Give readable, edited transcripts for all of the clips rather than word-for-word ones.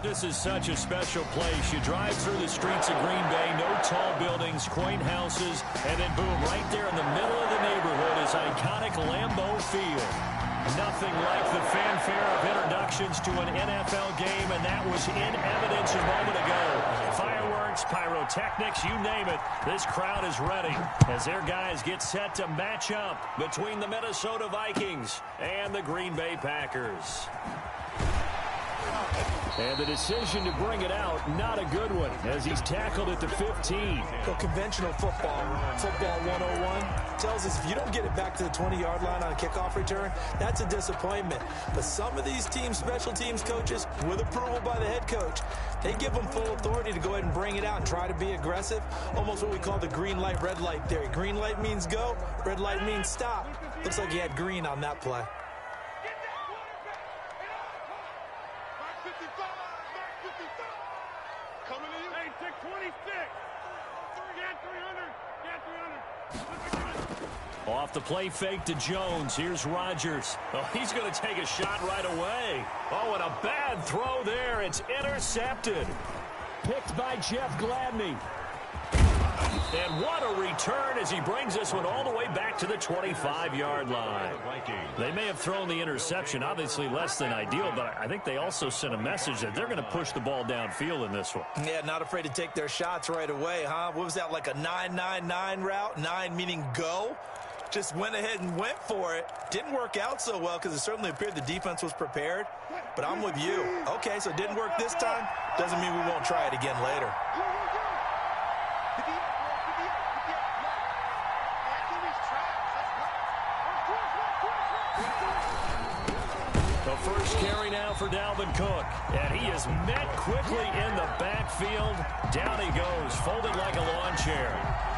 This is such a special place. You drive through the streets of Green Bay, no tall buildings, quaint houses, and then boom, right there in the middle of the neighborhood is iconic Lambeau Field. Nothing like the fanfare of introductions to an NFL game, and that was in evidence a moment ago. Fireworks, pyrotechnics, you name it. This crowd is ready as their guys get set to match up between the Minnesota Vikings and the Green Bay Packers. And the decision to bring it out, not a good one, as he's tackled at the 15. So conventional football 101, tells us if you don't get it back to the 20-yard line on a kickoff return, that's a disappointment. But some of these teams, special teams coaches, with approval by the head coach, they give them full authority to go ahead and bring it out and try to be aggressive, almost what we call the green light, red light theory. Green light means go, red light means stop. Looks like he had green on that play. Off the play fake to Jones. Here's Rodgers. Oh, he's going to take a shot right away. Oh, and a bad throw there. It's intercepted. Picked by Jeff Gladney. And what a return as he brings this one all the way back to the 25-yard line. They may have thrown the interception, obviously less than ideal, but I think they also sent a message that they're going to push the ball downfield in this one. Yeah, not afraid to take their shots right away, huh? What was that, like a 9-9-9 route? 9 meaning go? Just went ahead and went for it. Didn't work out so well because it certainly appeared the defense was prepared. But I'm with you. Okay, so it didn't work this time. Doesn't mean we won't try it again later. The first carry now for Dalvin Cook. And he is met quickly in the backfield. Down he goes, folded like a lawn chair.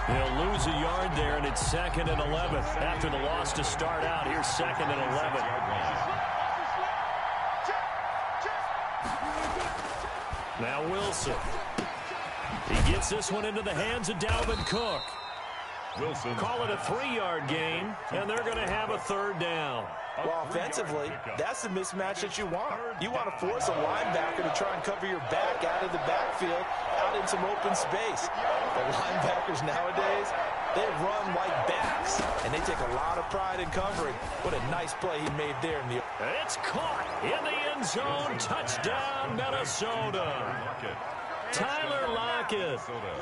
He'll lose a yard there, and it's 2nd and 11. After the loss to start out, here's 2nd and 11. Now Wilson. He gets this one into the hands of Dalvin Cook. Wilson. Call it a 3-yard gain, and they're going to have a 3rd down. Well, offensively, that's the mismatch that you want. You want to force a linebacker to try and cover your back out of the backfield, out in some open space. The linebackers nowadays, they run like backs, and they take a lot of pride in covering. What a nice play he made there. It's caught in the end zone. Touchdown, Minnesota. Tyler Lockett,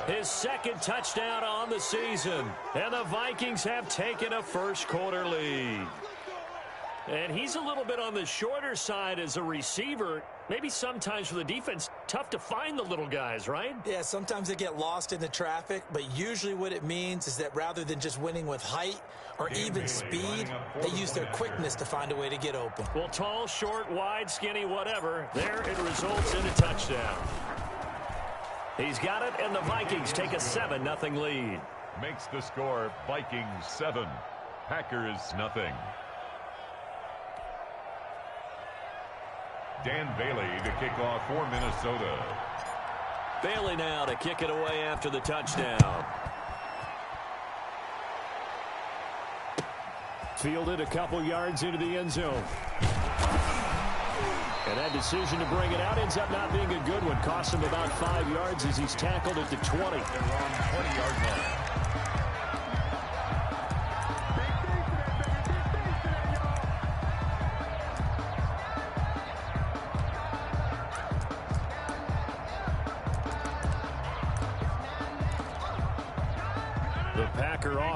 his 2nd touchdown on the season. And the Vikings have taken a first-quarter lead. And he's a little bit on the shorter side as a receiver. Maybe sometimes for the defense, tough to find the little guys, right? Yeah, sometimes they get lost in the traffic, but usually what it means is that rather than just winning with height or even speed, they use their quickness to find a way to get open. Well, tall, short, wide, skinny, whatever, there it results in a touchdown. He's got it, and the Vikings take a 7-0 lead. Makes the score Vikings 7, Packers 0. Dan Bailey to kick off for Minnesota. Bailey now to kick it away after the touchdown. Fielded a couple yards into the end zone. And that decision to bring it out ends up not being a good one. Costs him about 5 yards as he's tackled at the 20. They're on the 20-yard line.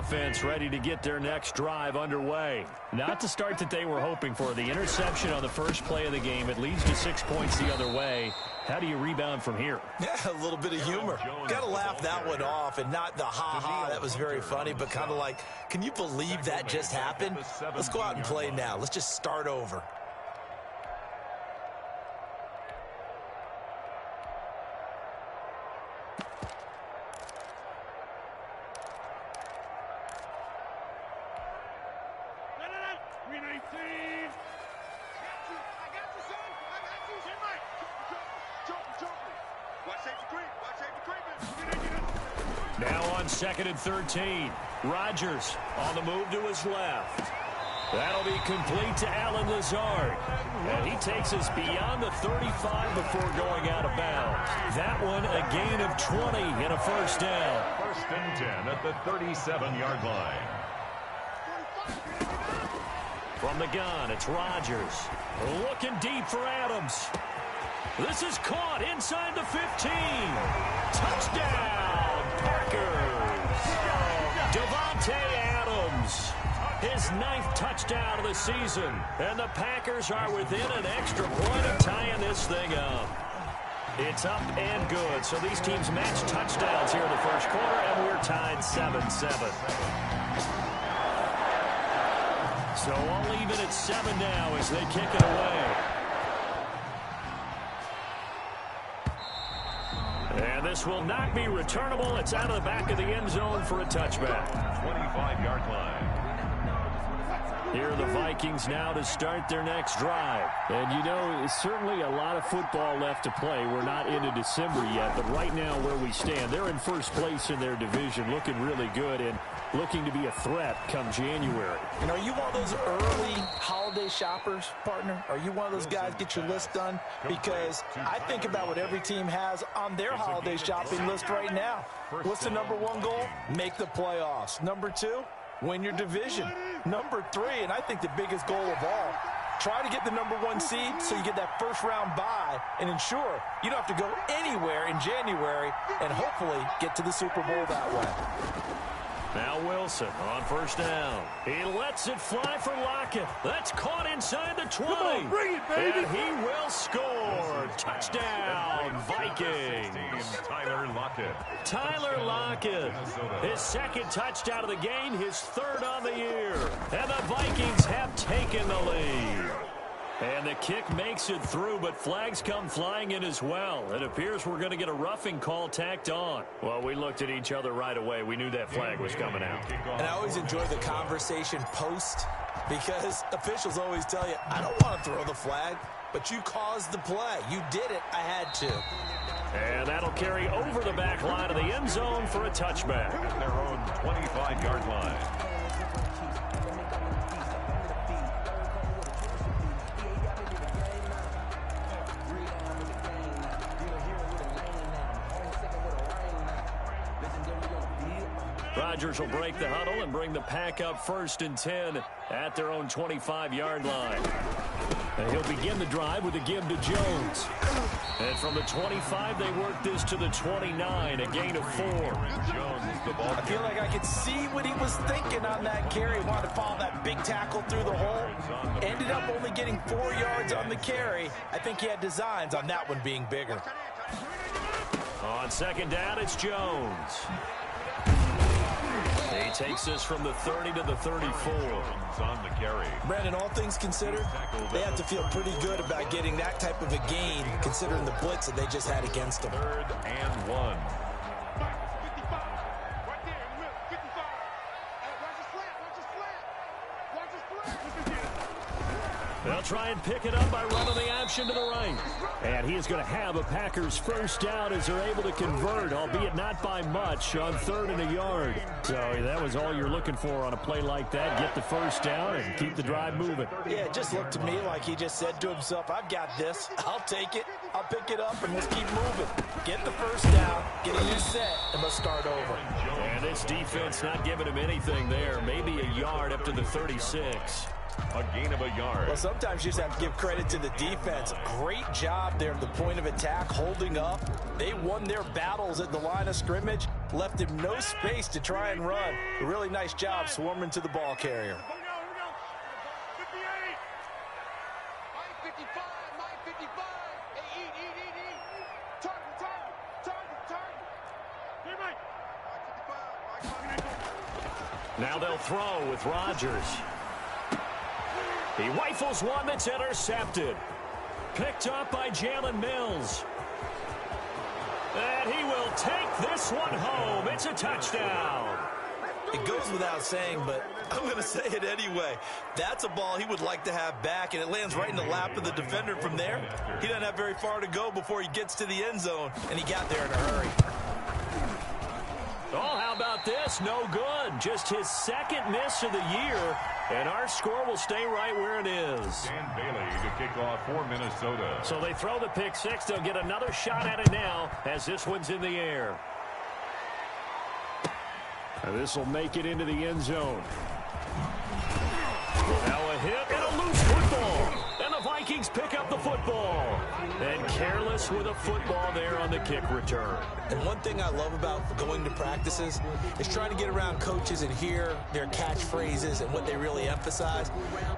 Offense ready to get their next drive underway. Not the start that they were hoping for. The interception on the first play of the game. It leads to 6 points the other way. How do you rebound from here? Yeah, a little bit of humor. Got to laugh that one off, and not the ha-ha. That was very funny, but kind of like, can you believe that just happened? Let's go out and play now. Let's just start over. Now on 2nd and 13. Rodgers on the move to his left. That'll be complete to Alan Lazard. And he takes us beyond the 35 before going out of bounds. That one a gain of 20 and a first down. First and 10 at the 37-yard line. From the gun, it's Rodgers. Looking deep for Adams. This is caught inside the 15. Touchdown, Packers. Davante Adams. His 9th touchdown of the season. And the Packers are within an extra point of tying this thing up. It's up and good. So these teams match touchdowns here in the first quarter, and we're tied 7-7. So I'll leave it at 7 now as they kick it away. And this will not be returnable. It's out of the back of the end zone for a touchback. 25-yard line. Here are the Vikings now to start their next drive. And, you know, certainly a lot of football left to play. We're not into December yet, but right now where we stand, they're in first place in their division, looking really good and looking to be a threat come January. And are you one of those early holiday shoppers, partner? Are you one of those guys get your list done? Because I think about what every team has on their holiday shopping list right now. What's the number 1 goal? Make the playoffs. Number 2, win your division. Number 3, and I think the biggest goal of all, try to get the number 1 seed so you get that first-round bye and ensure you don't have to go anywhere in January and hopefully get to the Super Bowl that way. Now Wilson on first down. He lets it fly for Lockett. That's caught inside the 20. Come on, bring it, baby. And he will score. Touchdown, Vikings. Tyler Lockett. Tyler Lockett. His 2nd touchdown of the game, his 3rd on the year. And the Vikings have taken the lead. And the kick makes it through, but flags come flying in as well. It appears we're going to get a roughing call tacked on. Well, we looked at each other right away. We knew that flag was coming out. And I always enjoy the conversation post because officials always tell you, I don't want to throw the flag, but you caused the play. You did it. I had to. And that'll carry over the back line of the end zone for a touchback. At their own 25-yard line. Rodgers will break the huddle and bring the pack up 1st and 10 at their own 25-yard line. And he'll begin the drive with a give to Jones. And from the 25, they work this to the 29, a gain of 4. Jones, the ball. I feel like I could see what he was thinking on that carry. He wanted to follow that big tackle through the hole. Ended up only getting 4 yards on the carry. I think he had designs on that one being bigger. On 2nd down, it's Jones. He takes this from the 30 to the 34. On the carry. Brandon, all things considered, they have to feel pretty good about getting that type of a gain considering the blitz that they just had against them. 3rd and 1. They'll try and pick it up by running the option to the right. And he is going to have a Packers first down as they're able to convert, albeit not by much, on 3rd and a yard. So that was all you're looking for on a play like that. Get the first down and keep the drive moving. Yeah, it just looked to me like he just said to himself, I've got this. I'll take it. I'll pick it up, and let's keep moving. Get the first down, get a new set, and let's start over. And this defense not giving him anything there. Maybe a yard up to the 36. A gain of a yard. Well, sometimes you just have to give credit to the defense. Great job there at the point of attack, holding up. They won their battles at the line of scrimmage, left him no space to try and run. A really nice job swarming to the ball carrier. Now they'll throw with Rodgers. He rifles one that's intercepted. Picked up by Jalen Mills. And he will take this one home. It's a touchdown. It goes without saying, but I'm going to say it anyway. That's a ball he would like to have back, and it lands right in the lap of the defender from there. He doesn't have very far to go before he gets to the end zone, and he got there in a hurry. Oh, how about this? No good. Just his second miss of the year, and our score will stay right where it is. Dan Bailey to kick off for Minnesota. So they throw the pick six. They'll get another shot at it now as this one's in the air. And this will make it into the end zone. Now a hit and a loose football. And the Vikings pick up the football. And careless with a football there on the kick return. And one thing I love about going to practices is trying to get around coaches and hear their catchphrases and what they really emphasize.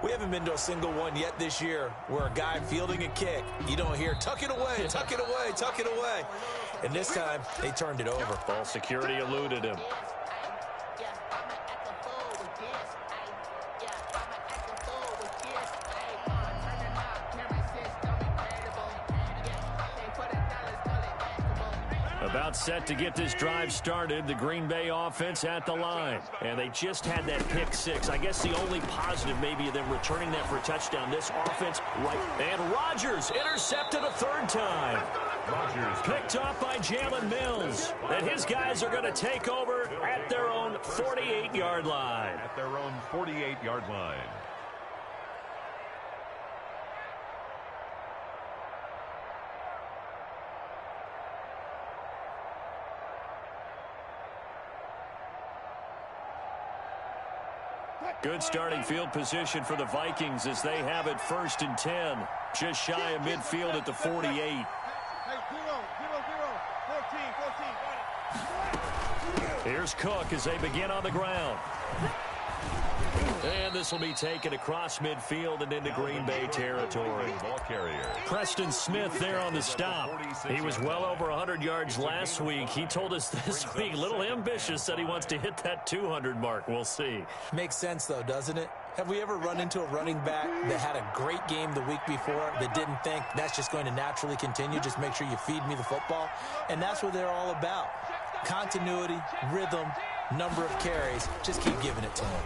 We haven't been to a single one yet this year where a guy fielding a kick, you don't hear, tuck it away, tuck it away, tuck it away. And this time, they turned it over. Ball security eluded him. About set to get this drive started. The Green Bay offense at the line. And they just had that pick six. I guess the only positive maybe of them returning that for a touchdown. This offense, right. And Rodgers intercepted a third time. Rodgers Picked off by Jalen Mills. And his guys are going to take over at their own 48-yard line. at their own 48-yard line. Good starting field position for the Vikings as they have it 1st and 10. Just shy of midfield at the 48. Here's Cook as they begin on the ground. And this will be taken across midfield and into Green Bay territory. Ball carrier. Preston Smith there on the stop. He was well over 100 yards last week. He told us this week, a little ambitious, that he wants to hit that 200 mark. We'll see. Makes sense, though, doesn't it? Have we ever run into a running back that had a great game the week before that didn't think that's just going to naturally continue? Just make sure you feed me the football. And that's what they're all about. Continuity, rhythm, number of carries. Just keep giving it to him.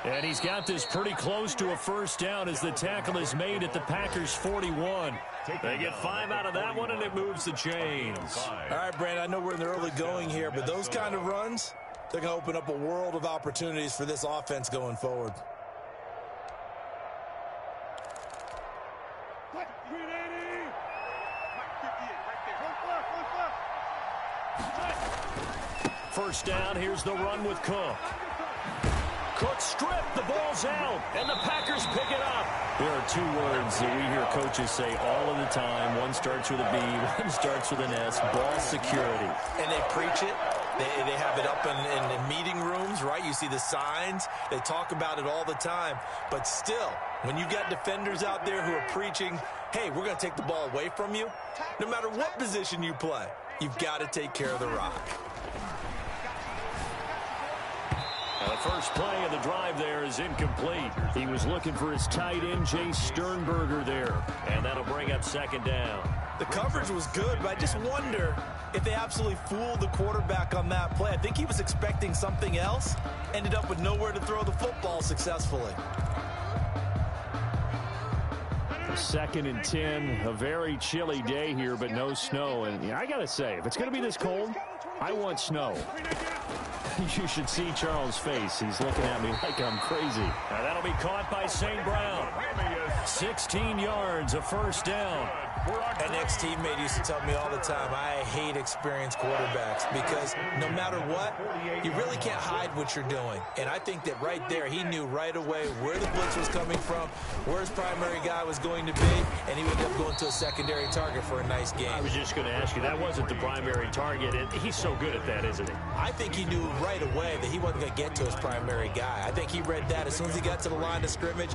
And he's got this pretty close to a first down as the tackle is made at the Packers' 41. They get 5 out of that one, and it moves the chains. All right, Brandon, I know we're in the early going here, but those kind of runs, they're going to open up a world of opportunities for this offense going forward. First down, here's the run with Cook. Cook stripped, the ball's out, and the Packers pick it up. There are 2 words that we hear coaches say all of the time. One starts with a B, one starts with an S, ball security. And they preach it. They have it up in meeting rooms, right? You see the signs. They talk about it all the time. But still, when you've got defenders out there who are preaching, hey, we're going to take the ball away from you, no matter what position you play, you've got to take care of the rock. The first play of the drive there is incomplete. He was looking for his tight end, Jay Sternberger there. And that'll bring up 2nd down. The coverage was good, but I just wonder if they absolutely fooled the quarterback on that play. I think he was expecting something else. Ended up with nowhere to throw the football successfully. 2nd and 10, a very chilly day here, but no snow. And I got to say, if it's going to be this cold, I want snow. You should see Charles' face. He's looking at me like I'm crazy. Now that'll be caught by St. Brown. 16 yards, a first down. An ex-teammate used to tell me all the time, I hate experienced quarterbacks because no matter what, you really can't hide what you're doing. And I think that right there, he knew right away where the blitz was coming from, where his primary guy was going to be, and he would end up going to a secondary target for a nice game. I was just going to ask you, that wasn't the primary target. He's so good at that, isn't he? I think he knew right away that he wasn't going to get to his primary guy. I think he read that as soon as he got to the line of scrimmage,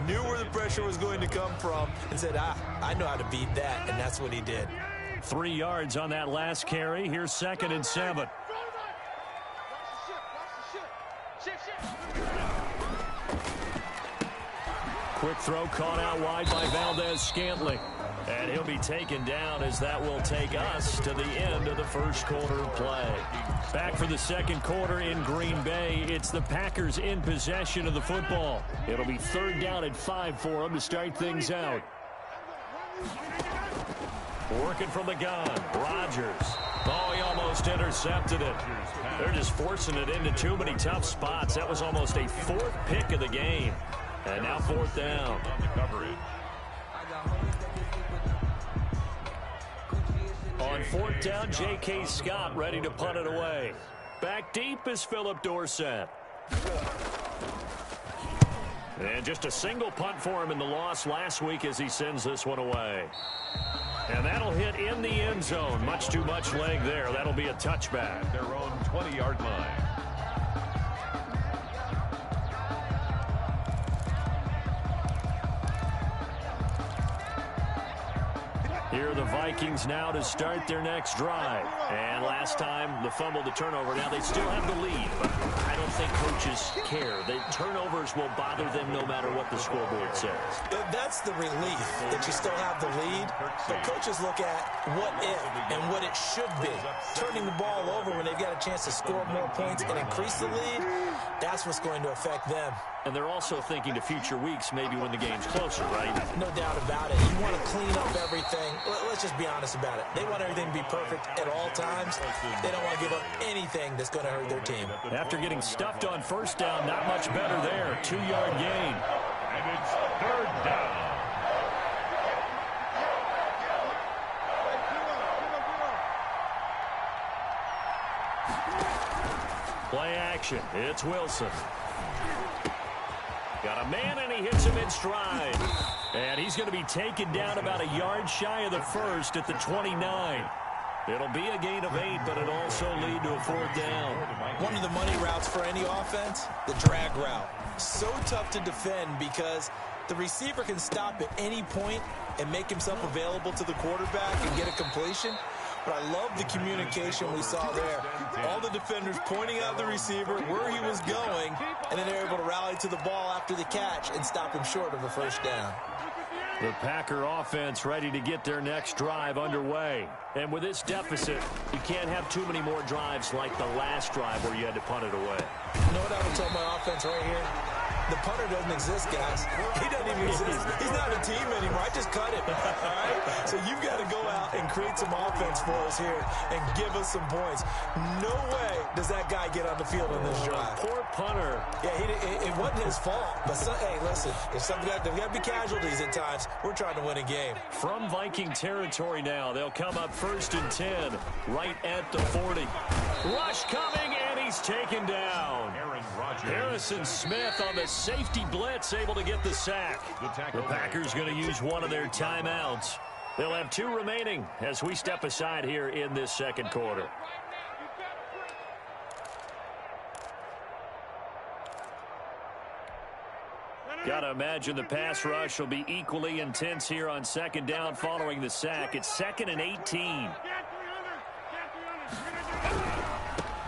knew where the pressure was going to come from, and said, I know how to beat that, and that's what he did. 3 yards on that last carry. Here's 2nd and 7. Quick throw caught out wide by Valdez-Scantling. And he'll be taken down as that will take us to the end of the first quarter of play. Back for the second quarter in Green Bay. It's the Packers in possession of the football. It'll be 3rd down and 5 for them to start things out. Working from the gun, Rodgers. Oh, he almost intercepted it. They're just forcing it into too many tough spots. That was almost a fourth pick of the game. And now fourth down. On fourth down, J.K. Scott ready to punt it away. Back deep is Philip Dorsett. And just a single punt for him in the loss last week as he sends this one away. And that'll hit in the end zone. Much too much leg there. That'll be a touchback. Their own 20-yard line. Here are the Vikings now to start their next drive. And last time, the fumble, the turnover. Now they still have the lead, but I don't think coaches care. The turnovers will bother them no matter what the scoreboard says. That's the relief that you still have the lead. But coaches look at what if and what it should be. Turning the ball over when they've got a chance to score more points and increase the lead, that's what's going to affect them. And they're also thinking to future weeks, maybe when the game's closer, right? No doubt about it. You want to clean up everything. Let's just be honest about it. They want everything to be perfect at all times. They don't want to give up anything that's going to hurt their team. After getting stuffed on first down, not much better there. 2-yard gain. And it's third down. Play action. It's Wilson. Got a man, and he hits him in stride. And he's going to be taken down about a yard shy of the first at the 29. It'll be a gain of 8, but it'll also lead to a fourth down. One of the money routes for any offense, the drag route. So tough to defend because the receiver can stop at any point and make himself available to the quarterback and get a completion. But I love the communication we saw there. All the defenders pointing out the receiver, where he was going, and then they're able to rally to the ball after the catch and stop him short of a first down. The Packer offense ready to get their next drive underway. And with this deficit, you can't have too many more drives like the last drive where you had to punt it away. You know what I would tell my offense right here? The punter doesn't exist, guys. He doesn't even exist. He's not a team anymore. I just cut him. All right? So you've got to go out and create some offense for us here and give us some points. No way does that guy get on the field on this drive. Poor punter. Yeah, it wasn't his fault. But, hey, listen, if there's got to be casualties at times, we're trying to win a game. From Viking territory now, they'll come up 1st and 10, right at the 40. Rush coming, and he's taken down. Harrison Smith on the safety blitz, able to get the sack. The Packers going to use one of their timeouts. They'll have 2 remaining as we step aside here in this second quarter. Gotta imagine the pass rush will be equally intense here on second down following the sack. It's 2nd and 18.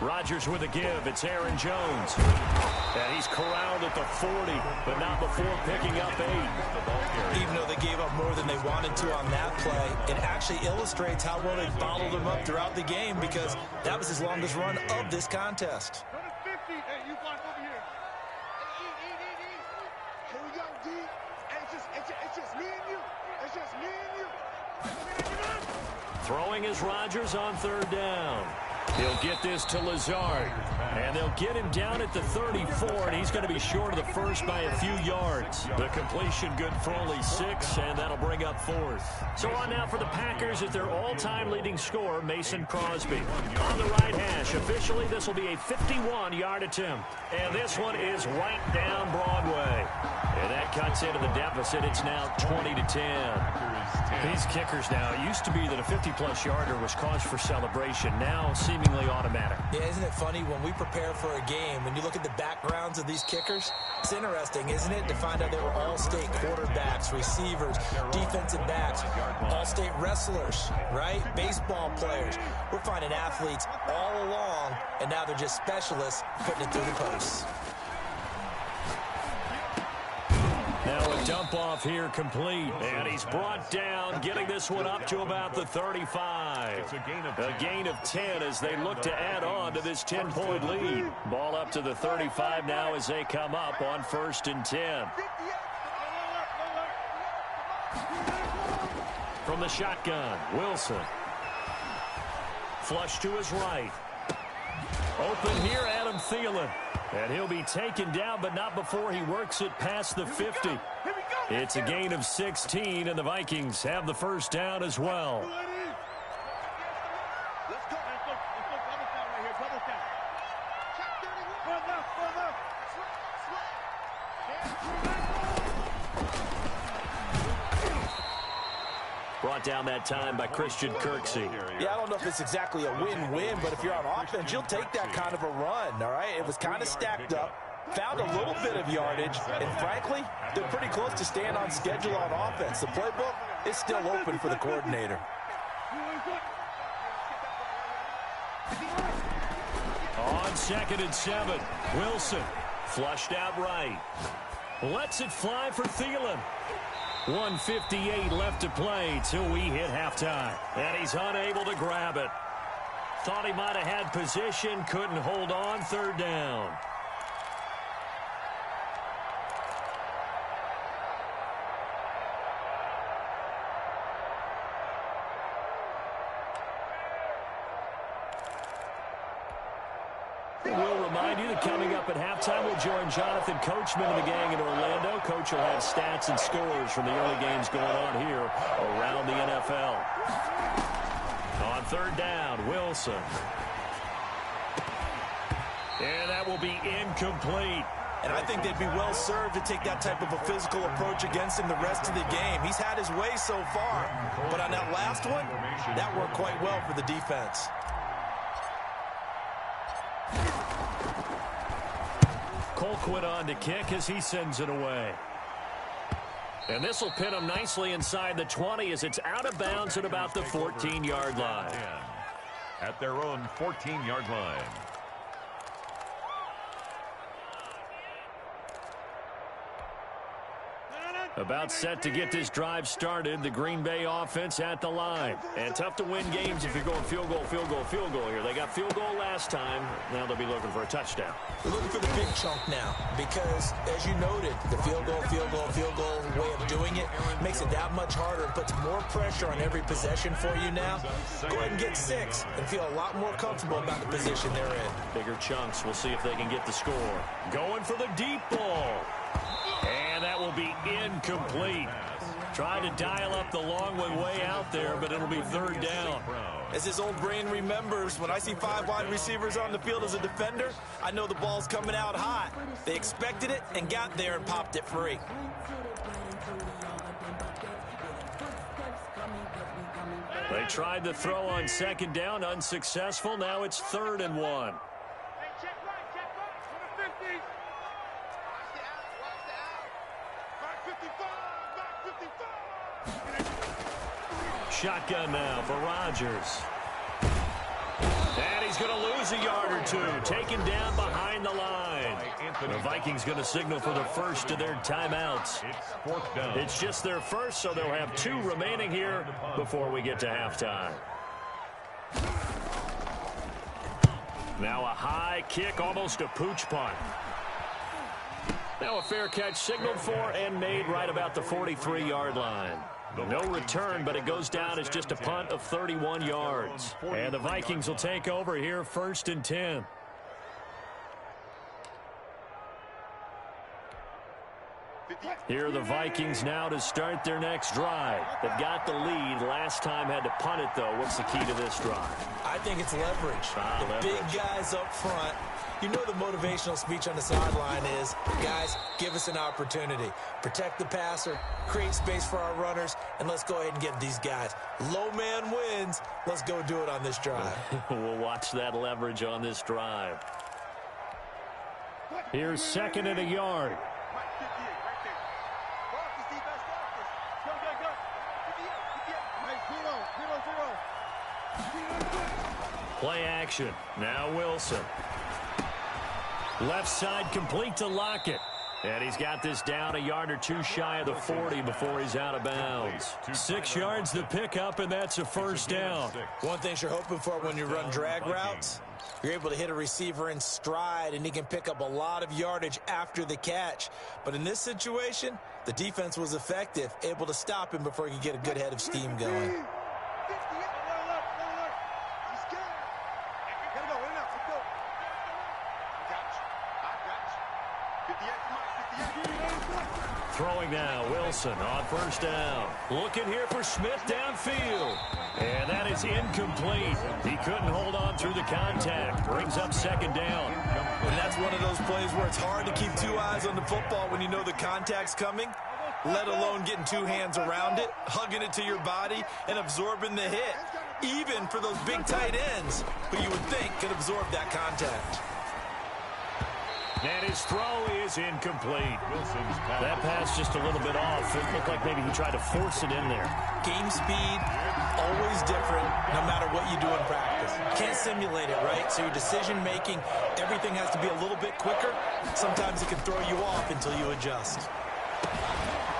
Rodgers with a give. It's Aaron Jones. And he's corralled at the 40, but not before picking up 8. Even though they gave up more than they wanted to on that play, it actually illustrates how well they followed him up throughout the game because that was his longest run of this contest. Throwing is Rodgers on 3rd down. He'll get this to Lazard, and they'll get him down at the 34, and he's going to be short of the first by a few yards. The completion good for only 6, and that'll bring up 4th. So on now for the Packers is their all-time leading scorer, Mason Crosby. On the right hash, officially this will be a 51-yard attempt, and this one is right down Broadway. And that cuts into the deficit. It's now 20-10. These kickers now, it used to be that a 50-plus yarder was cause for celebration. Now seemingly automatic. Yeah, isn't it funny when we prepare for a game, when you look at the backgrounds of these kickers, it's interesting, isn't it, to find out they were all-state quarterbacks, receivers, defensive backs, all-state wrestlers, right? Baseball players. We're finding athletes all along, and now they're just specialists putting it through the posts. Now a dump off here complete, and he's brought down, getting this one up to about the 35. It's a gain of 10 as they look to add on to this 10-point lead. Ball up to the 35 now as they come up on 1st and 10. From the shotgun, Wilson. Flush to his right. Open here, Adam Thielen. And he'll be taken down, but not before he works it past the 50. It's a gain of 16, and the Vikings have the first down as well. Brought down that time by Christian Kirksey. Yeah, I don't know if it's exactly a win-win, but if you're on offense, you'll take that kind of a run, all right? It was kind of stacked up, found a little bit of yardage, and frankly, they're pretty close to staying on schedule on offense. The playbook is still open for the coordinator. On 2nd and 7, Wilson flushed out right. Lets it fly for Thielen. 1:58 left to play till we hit halftime. And he's unable to grab it. Thought he might have had position, couldn't hold on, 3rd down. We'll remind you that coming up at halftime, we'll join Jonathan Coachman and the gang in Orlando. Coach will have stats and scores from the early games going on here around the NFL. On 3rd down, Wilson. And that will be incomplete. And I think they'd be well served to take that type of a physical approach against him the rest of the game. He's had his way so far, but on that last one, that worked quite well for the defense. Colquitt on to kick as he sends it away. And this will pin him nicely inside the 20 as it's out of bounds at about the 14-yard line. At their own 14-yard line. About set to get this drive started. The Green Bay offense at the line. And tough to win games if you're going field goal, field goal, field goal here. They got field goal last time. Now they'll be looking for a touchdown. They're looking for the big chunk now because, as you noted, the field goal way of doing it makes it that much harder and puts more pressure on every possession for you now. Go ahead and get 6 and feel a lot more comfortable about the position they're in. Bigger chunks. We'll see if they can get the score. Going for the deep ball. And that will be incomplete. Trying to dial up the long one way out there, but it'll be 3rd down. As his old brain remembers, when I see 5 wide receivers on the field as a defender, I know the ball's coming out hot. They expected it and got there and popped it free. They tried the throw on 2nd down, unsuccessful. Now it's 3rd and 1. Shotgun now for Rodgers. And he's going to lose a yard or two. Taken down behind the line. The Vikings going to signal for the first of their timeouts. It's just their first, so they'll have 2 remaining here before we get to halftime. Now a high kick, almost a pooch punt. Now a fair catch signaled for and made right about the 43-yard line. No return, but it goes down as just a punt of 31 yards. And the Vikings will take over here, 1st and 10. Here are the Vikings now to start their next drive. They've got the lead. Last time had to punt it, though. What's the key to this drive? I think it's leverage. The big guys up front. You know the motivational speech on the sideline is, guys, give us an opportunity. Protect the passer, create space for our runners, and let's go ahead and get these guys. Low man wins. Let's go do it on this drive. We'll watch that leverage on this drive. Here's 2nd and a yard. Play action. Now Wilson. Left side complete to Lockett. And he's got this down a yard or 2 shy of the 40 before he's out of bounds. 6 yards the pickup, and that's a 1st down. One thing you're hoping for when you run drag routes, you're able to hit a receiver in stride, and he can pick up a lot of yardage after the catch. But in this situation, the defense was effective, able to stop him before he could get a good head of steam going. Throwing now, Wilson on first down. Looking here for Smith downfield. And that is incomplete. He couldn't hold on through the contact. Brings up second down. And that's one of those plays where it's hard to keep two eyes on the football when you know the contact's coming, let alone getting two hands around it, hugging it to your body, and absorbing the hit. Even for those big tight ends who you would think could absorb that contact. And his throw is incomplete. That pass just a little bit off. It looked like maybe he tried to force it in there. Game speed, always different, no matter what you do in practice. You can't simulate it, right? So your decision-making, everything has to be a little bit quicker. Sometimes it can throw you off until you adjust.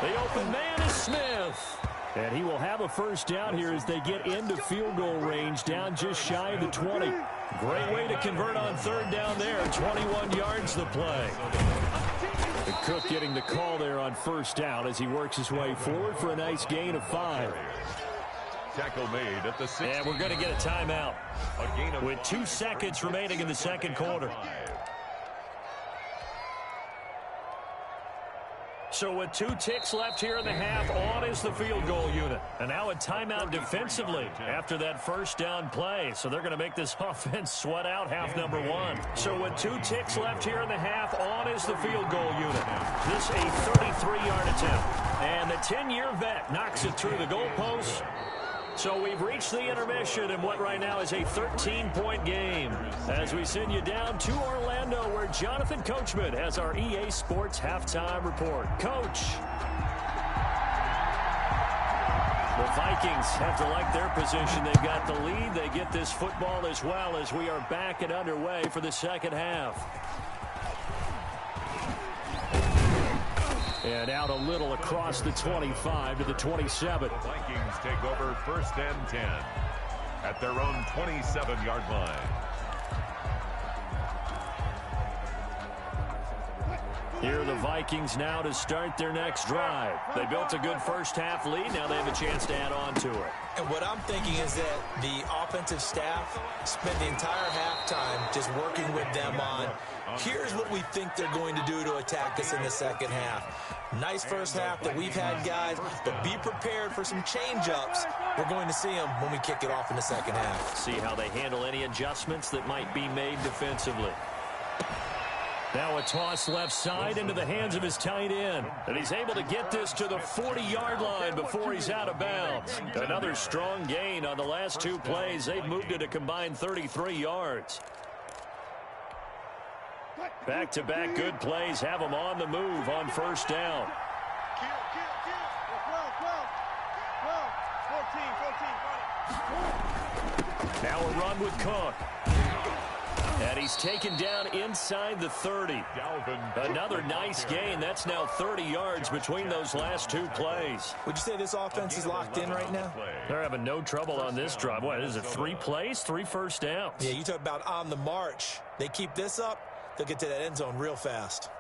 The open man is Smith. And he will have a first down here as they get into field goal range, down just shy of the 20. Great way to convert on third down there. 21 yards the play. The Cook getting the call there on first down as he works his way forward for a nice gain of 5. Tackle made at the 6. And we're going to get a timeout with 2 seconds remaining in the second quarter. So with 2 ticks left here in the half, on is the field goal unit. And now a timeout defensively after that first down play. So they're going to make this offense sweat out half number 1. So with 2 ticks left here in the half, on is the field goal unit. This a 33-yard attempt. And the 10-year vet knocks it through the goalpost. So we've reached the intermission in what right now is a 13-point game as we send you down to Orlando where Jonathan Coachman has our EA Sports halftime report. Coach. The Vikings have to like their position. They've got the lead. They get this football as well as we are back and underway for the second half. And out a little across the 25 to the 27. The Vikings take over first and 10 at their own 27-yard line. Here are the Vikings now to start their next drive. They built a good first-half lead. Now they have a chance to add on to it. And what I'm thinking is that the offensive staff spent the entire halftime just working with them on, here's what we think they're going to do to attack us in the second half. Nice first half that we've had, guys, but be prepared for some change-ups. We're going to see them when we kick it off in the second half. See how they handle any adjustments that might be made defensively. Now a toss left side into the hands of his tight end. And he's able to get this to the 40-yard line before he's out of bounds. Another strong gain on the last 2 plays. They've moved it a combined 33 yards. Back-to-back good plays have them on the move on first down. Now a run with Cook. And he's taken down inside the 30. Another nice gain. That's now 30 yards between those last 2 plays. Would you say this offense is locked in right now? They're having no trouble on this drive. What is it, 3 plays, 3 first downs? Yeah, you talk about on the march. They keep this up, they'll get to that end zone real fast.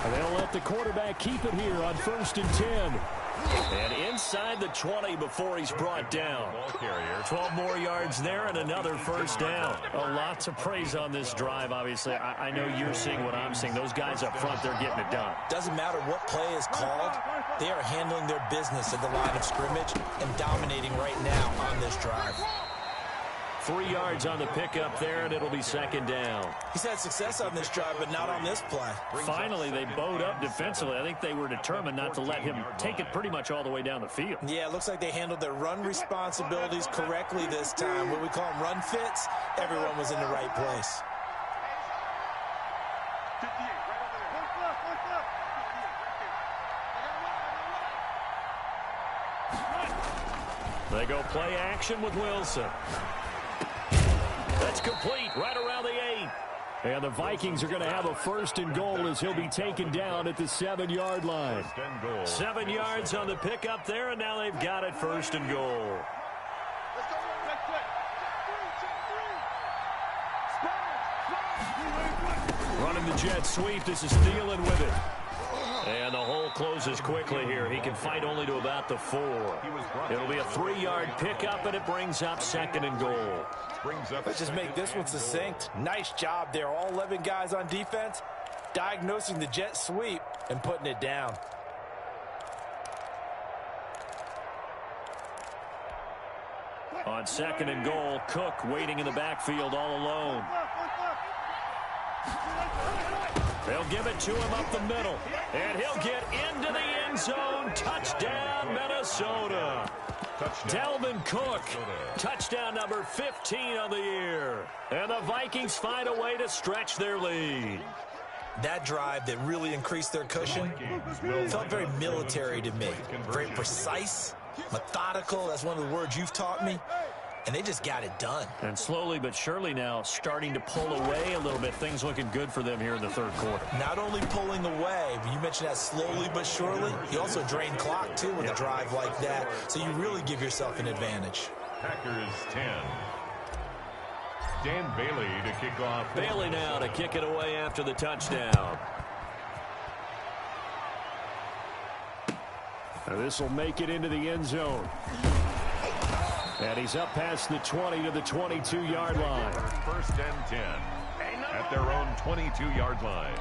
And they'll let the quarterback keep it here on first and 10. And inside the 20 before he's brought down. 12 more yards there and another first down. A lot to praise on this drive, obviously. I know you're seeing what I'm seeing. Those guys up front, they're getting it done. Doesn't matter what play is called. They are handling their business at the line of scrimmage and dominating right now on this drive. 3 yards on the pickup there, and it'll be second down. He's had success on this drive, but not on this play. Finally, they bowed up defensively. I think they were determined not to let him take it pretty much all the way down the field. Yeah, it looks like they handled their run responsibilities correctly this time. What we call them run fits, everyone was in the right place. They go play action with Wilson. That's complete right around the 8. And the Vikings are going to have a first and goal as he'll be taken down at the 7-yard line. 7 yards on the pickup there, and now they've got it first and goal. Running the jet sweep. This is Thielen with it. And the hole closes quickly here. He can fight only to about the 4. It'll be a 3-yard pickup, and it brings up 2nd and goal. Let's just make this one succinct. Nice job there. All 11 guys on defense, diagnosing the jet sweep and putting it down. On 2nd and goal, Cook waiting in the backfield all alone. They'll give it to him up the middle, and he'll get into the end zone. Touchdown, Minnesota. Dalvin Cook, touchdown number 15 on the year. And the Vikings find a way to stretch their lead. That drive that really increased their cushion felt very military to me. Very precise, methodical. That's one of the words you've taught me. And they just got it done. And slowly but surely now starting to pull away a little bit. Things looking good for them here in the 3rd quarter. Not only pulling away, but you mentioned that slowly but surely. You also drain clock, too, with a drive like that. So you really give yourself an advantage. Packers 10. Dan Bailey to kick off. Bailey now to kick it away after the touchdown. This will make it into the end zone. And he's up past the 20 to the 22-yard line. 1st and 10 at their own 22-yard line.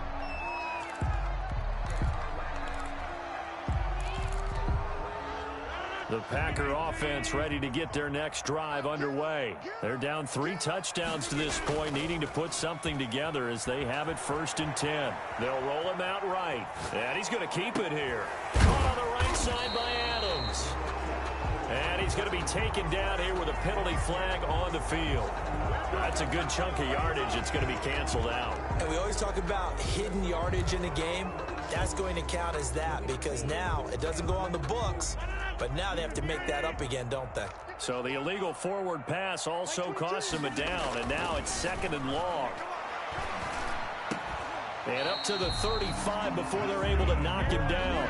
The Packer offense ready to get their next drive underway. They're down 3 touchdowns to this point, needing to put something together as they have it 1st and 10. They'll roll him out right. And he's going to keep it here. Caught on the right side by Adams. And he's going to be taken down here with a penalty flag on the field. That's a good chunk of yardage. It's going to be canceled out. And we always talk about hidden yardage in a game. That's going to count as that because now it doesn't go on the books, but now they have to make that up again, don't they? So the illegal forward pass also costs him a down, and now it's 2nd and long. And up to the 35 before they're able to knock him down.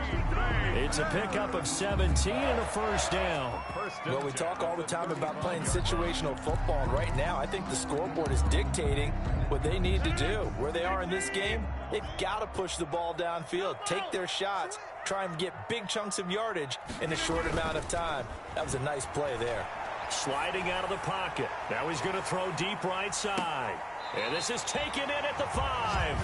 It's a pickup of 17 and a 1st down. Well, we talk all the time about playing situational football, and right now I think the scoreboard is dictating what they need to do. Where they are in this game, they've got to push the ball downfield, take their shots, try and get big chunks of yardage in a short amount of time. That was a nice play there. Sliding out of the pocket. Now he's going to throw deep right side. And this is taken in at the 5.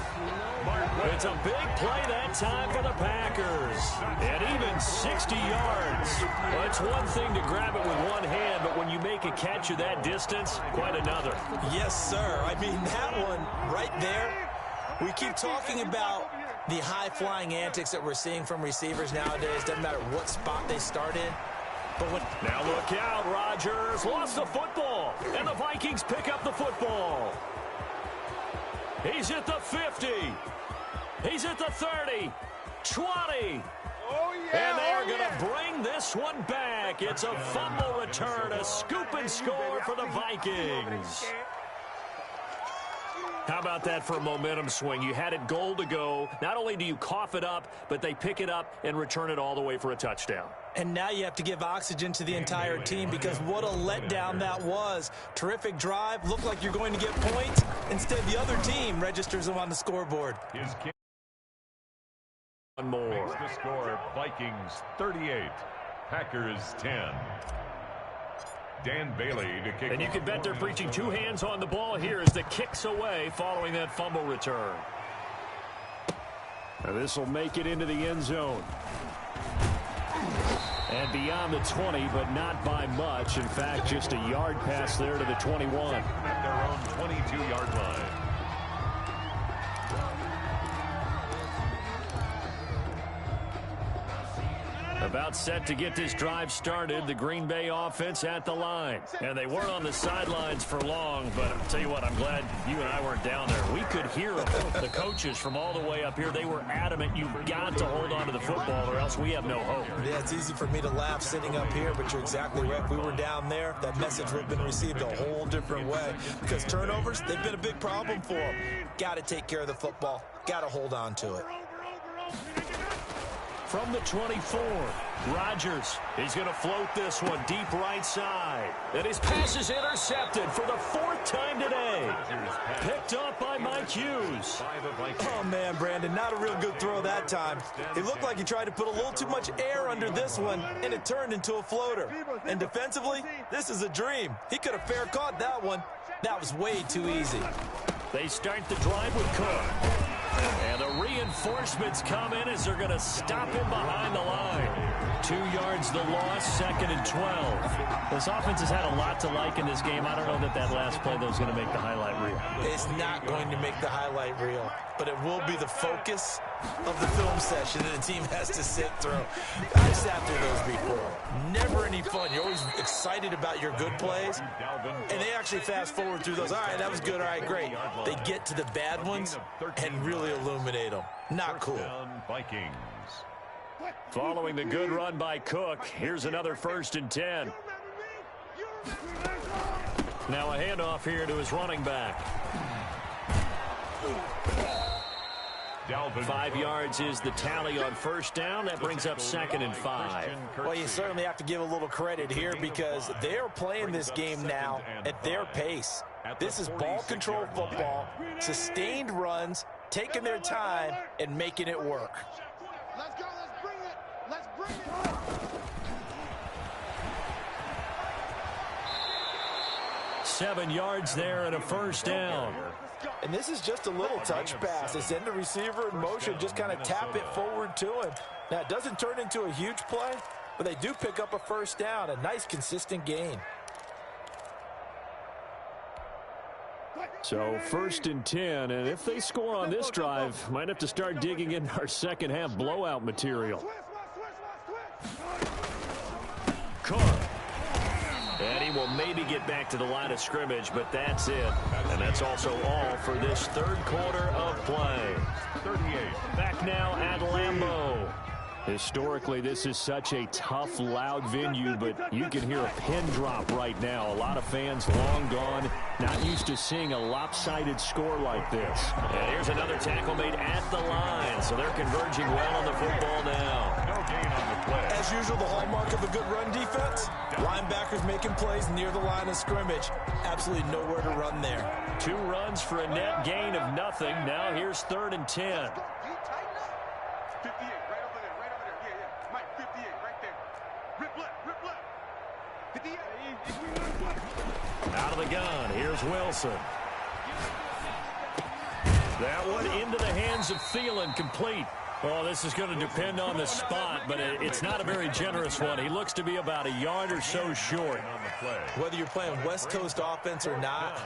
It's a big play that time for the Packers. And even 60 yards. Well, it's one thing to grab it with one hand, but when you make a catch of that distance, quite another. Yes, sir. I mean, that one right there, we keep talking about the high-flying antics that we're seeing from receivers nowadays. Doesn't matter what spot they start in. But now look out, Rodgers lost the football, and the Vikings pick up the football. He's at the 50. He's at the 30, 20. Oh, yeah, and they're going to bring this one back. It's a fumble return, a scoop and score for the Vikings. How about that for a momentum swing? You had it goal to go. Not only do you cough it up, but they pick it up and return it all the way for a touchdown. And now you have to give oxygen to the entire team because what a letdown that was. Terrific drive. Looked like you're going to get points. Instead, the other team registers them on the scoreboard. One more. Makes the score Vikings 38, Packers 10. Dan Bailey to kick. And you can bet they're preaching 2 hands on the ball here as the kick's away following that fumble return. Now this will make it into the end zone. And beyond the 20, but not by much. In fact, just a yard pass there to the 21. At their own 22-yard line. About set to get this drive started, the Green Bay offense at the line. And they weren't on the sidelines for long, but I'll tell you what, I'm glad you and I weren't down there. We could hear them. The coaches from all the way up here, they were adamant, you've got to hold on to the football or else we have no hope. Yeah, it's easy for me to laugh sitting up here, but you're exactly right. If we were down there, that message would have been received a whole different way. Because turnovers, they've been a big problem for them. Got to take care of the football. Got to hold on to it. from the 24. Rodgers, he's going to float this one deep right side. And his pass is intercepted for the 4th time today. Picked up by Mike Hughes. Oh, man, Brandon, not a real good throw that time. It looked like he tried to put a little too much air under this one, and it turned into a floater. And defensively, this is a dream. He could have fair caught that one. That was way too easy. They start the drive with Cook. And the reinforcements come in as they're going to stop him behind the line. 2 yards the loss, 2nd and 12. This offense has had a lot to like in this game. I don't know that that last play, though, is going to make the highlight reel. It's not going to make the highlight reel, but it will be the focus of the film session that the team has to sit through. I've sat through those before. Never any fun. You're always excited about your good plays, and they actually fast forward through those. All right, that was good. All right, great. They get to the bad ones and really illuminate them. Not cool. Vikings. Following the good run by Cook, here's another 1st and 10. Now a handoff here to his running back. 5 yards is the tally on 1st down. That brings up 2nd and 5. Well, you certainly have to give a little credit here because they're playing this game now at their pace. This is ball control football, sustained runs, taking their time, and making it work. Let's go. Let's bring it. Let's bring it. 7 yards there and a 1st down. And this is just a little touch pass. They send the receiver in motion, just kind of tap it forward to him. Now, it doesn't turn into a huge play, but they do pick up a 1st down, a nice, consistent gain. So 1st and 10, and if they score on this drive, might have to start digging in our second half blowout material. Cook. And he will maybe get back to the line of scrimmage, but that's it. And that's also all for this 3rd quarter of play. 38. Back now at Lambeau. Historically, this is such a tough, loud venue, but you can hear a pin drop right now. A lot of fans long gone, not used to seeing a lopsided score like this. And here's another tackle made at the line, so they're converging well on the football now. No gain on the play. As usual, the hallmark of a good run defense, linebackers making plays near the line of scrimmage. Absolutely nowhere to run there. 2 runs for a net gain of nothing. Now here's 3rd and 10. 58, right over there, right over there. Yeah. Mike, 58, right there. Rip left. 58. Out of the gun, here's Wilson. That one into the hands of Thielen, complete. Well, this is going to depend on the spot, but it's not a very generous one. He looks to be about a yard or so short. Whether you're playing West Coast offense or not,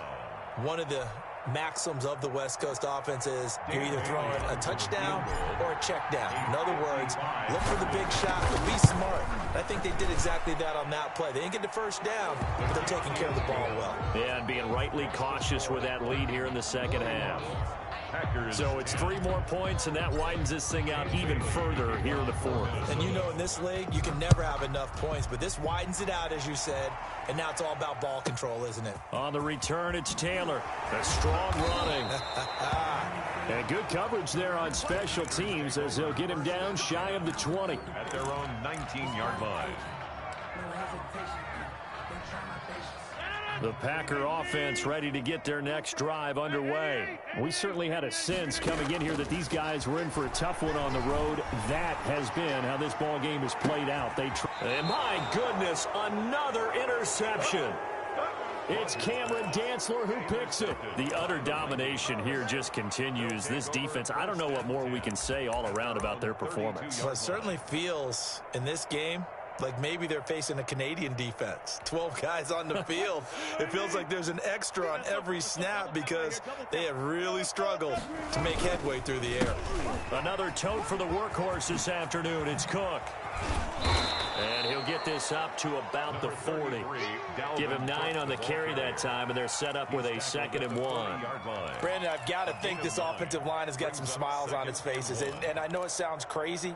one of the maxims of the West Coast offense is you're either throwing a touchdown or a check down. In other words, look for the big shot, but be smart. I think they did exactly that on that play. They didn't get the 1st down, but they're taking care of the ball well. Yeah, and being rightly cautious with that lead here in the second half. So it's 3 more points, and that widens this thing out even further here in the 4th. And you know in this league, you can never have enough points, but this widens it out, as you said, and now it's all about ball control, isn't it? On the return, it's Taylor. A strong running. And good coverage there on special teams as they'll get him down shy of the 20. At their own 19-yard line. The Packer offense ready to get their next drive underway. We certainly had a sense coming in here that these guys were in for a tough one on the road. That has been how this ball game has played out. And my goodness, another interception. It's Cameron Dantzler who picks it. The utter domination here just continues. This defense, I don't know what more we can say all around about their performance. Well, it certainly feels in this game like maybe they're facing a Canadian defense. 12 guys on the field. It feels like there's an extra on every snap because they have really struggled to make headway through the air. Another tote for the workhorse this afternoon. It's Cook. And he'll get this up to about the 40. Give him 9 on the carry that time, and they're set up with a 2nd and 1. Brandon, I've got to think this offensive line has got some smiles on its faces. And I know it sounds crazy,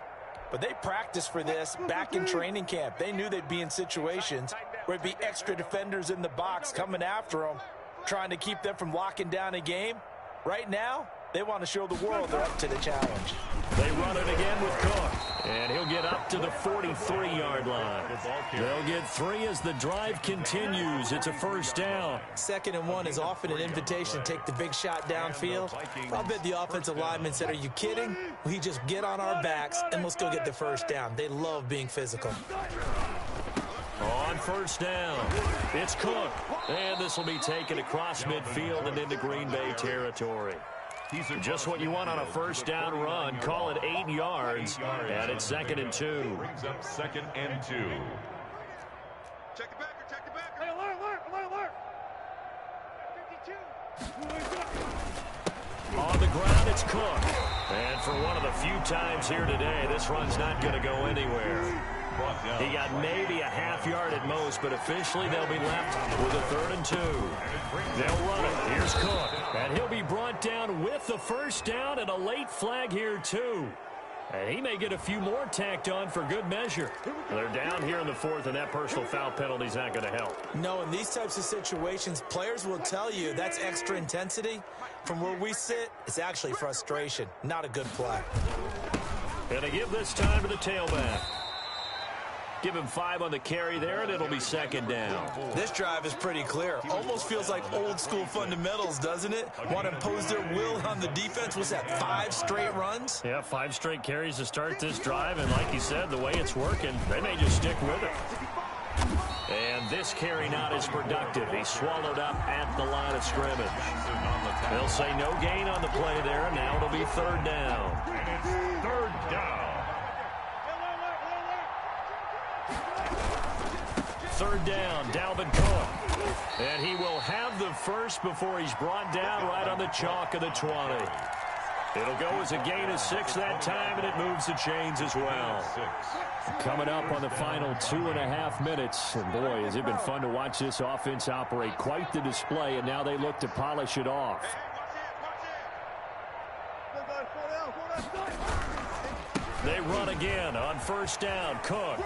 but they practiced for this back in training camp. They knew they'd be in situations where it'd be extra defenders in the box coming after them, trying to keep them from locking down a game. Right now, they want to show the world they're up to the challenge. They run it again with Cook. And he'll get up to the 43-yard line. They'll get 3 as the drive continues. It's a first down. 2nd and 1 is often an invitation to take the big shot downfield. I bet the offensive lineman said, are you kidding? We just get on our backs and let's go get the first down. They love being physical. On first down, it's Cook. And this will be taken across midfield and into Green Bay territory. Just what you want on a first down run. Call it 8 yards, and it's 2nd and 2. Brings up 2nd and 2. Check the backer, check the backer. Hey, alert. 52. On the ground, it's Cook. And for one of the few times here today, this run's not going to go anywhere. He got maybe a half yard at most, but officially they'll be left with a 3rd and 2. They'll run it. Here's Cook. And he'll be brought down with the first down and a late flag here, too. And he may get a few more tacked on for good measure. They're down here in the 4th, and that personal foul penalty's not going to help. No, in these types of situations, players will tell you that's extra intensity. From where we sit, it's actually frustration. Not a good play. And they give this time to the tailback. Give him 5 on the carry there, and it'll be 2nd down. This drive is pretty clear. Almost feels like old-school fundamentals, doesn't it? Want to impose their will on the defense. Was that 5 straight runs? Yeah, 5 straight carries to start this drive, and like you said, the way it's working, they may just stick with it. And this carry not as productive. He's swallowed up at the line of scrimmage. They'll say no gain on the play there, and now it'll be 3rd down. And it's 3rd down. 3rd down, Dalvin Cook. And he will have the first before he's brought down right on the chalk of the 20. It'll go as a gain of 6 that time, and it moves the chains as well. Coming up on the final 2.5 minutes. And boy, has it been fun to watch this offense operate. Quite the display, and now they look to polish it off. They run again on first down. Cook.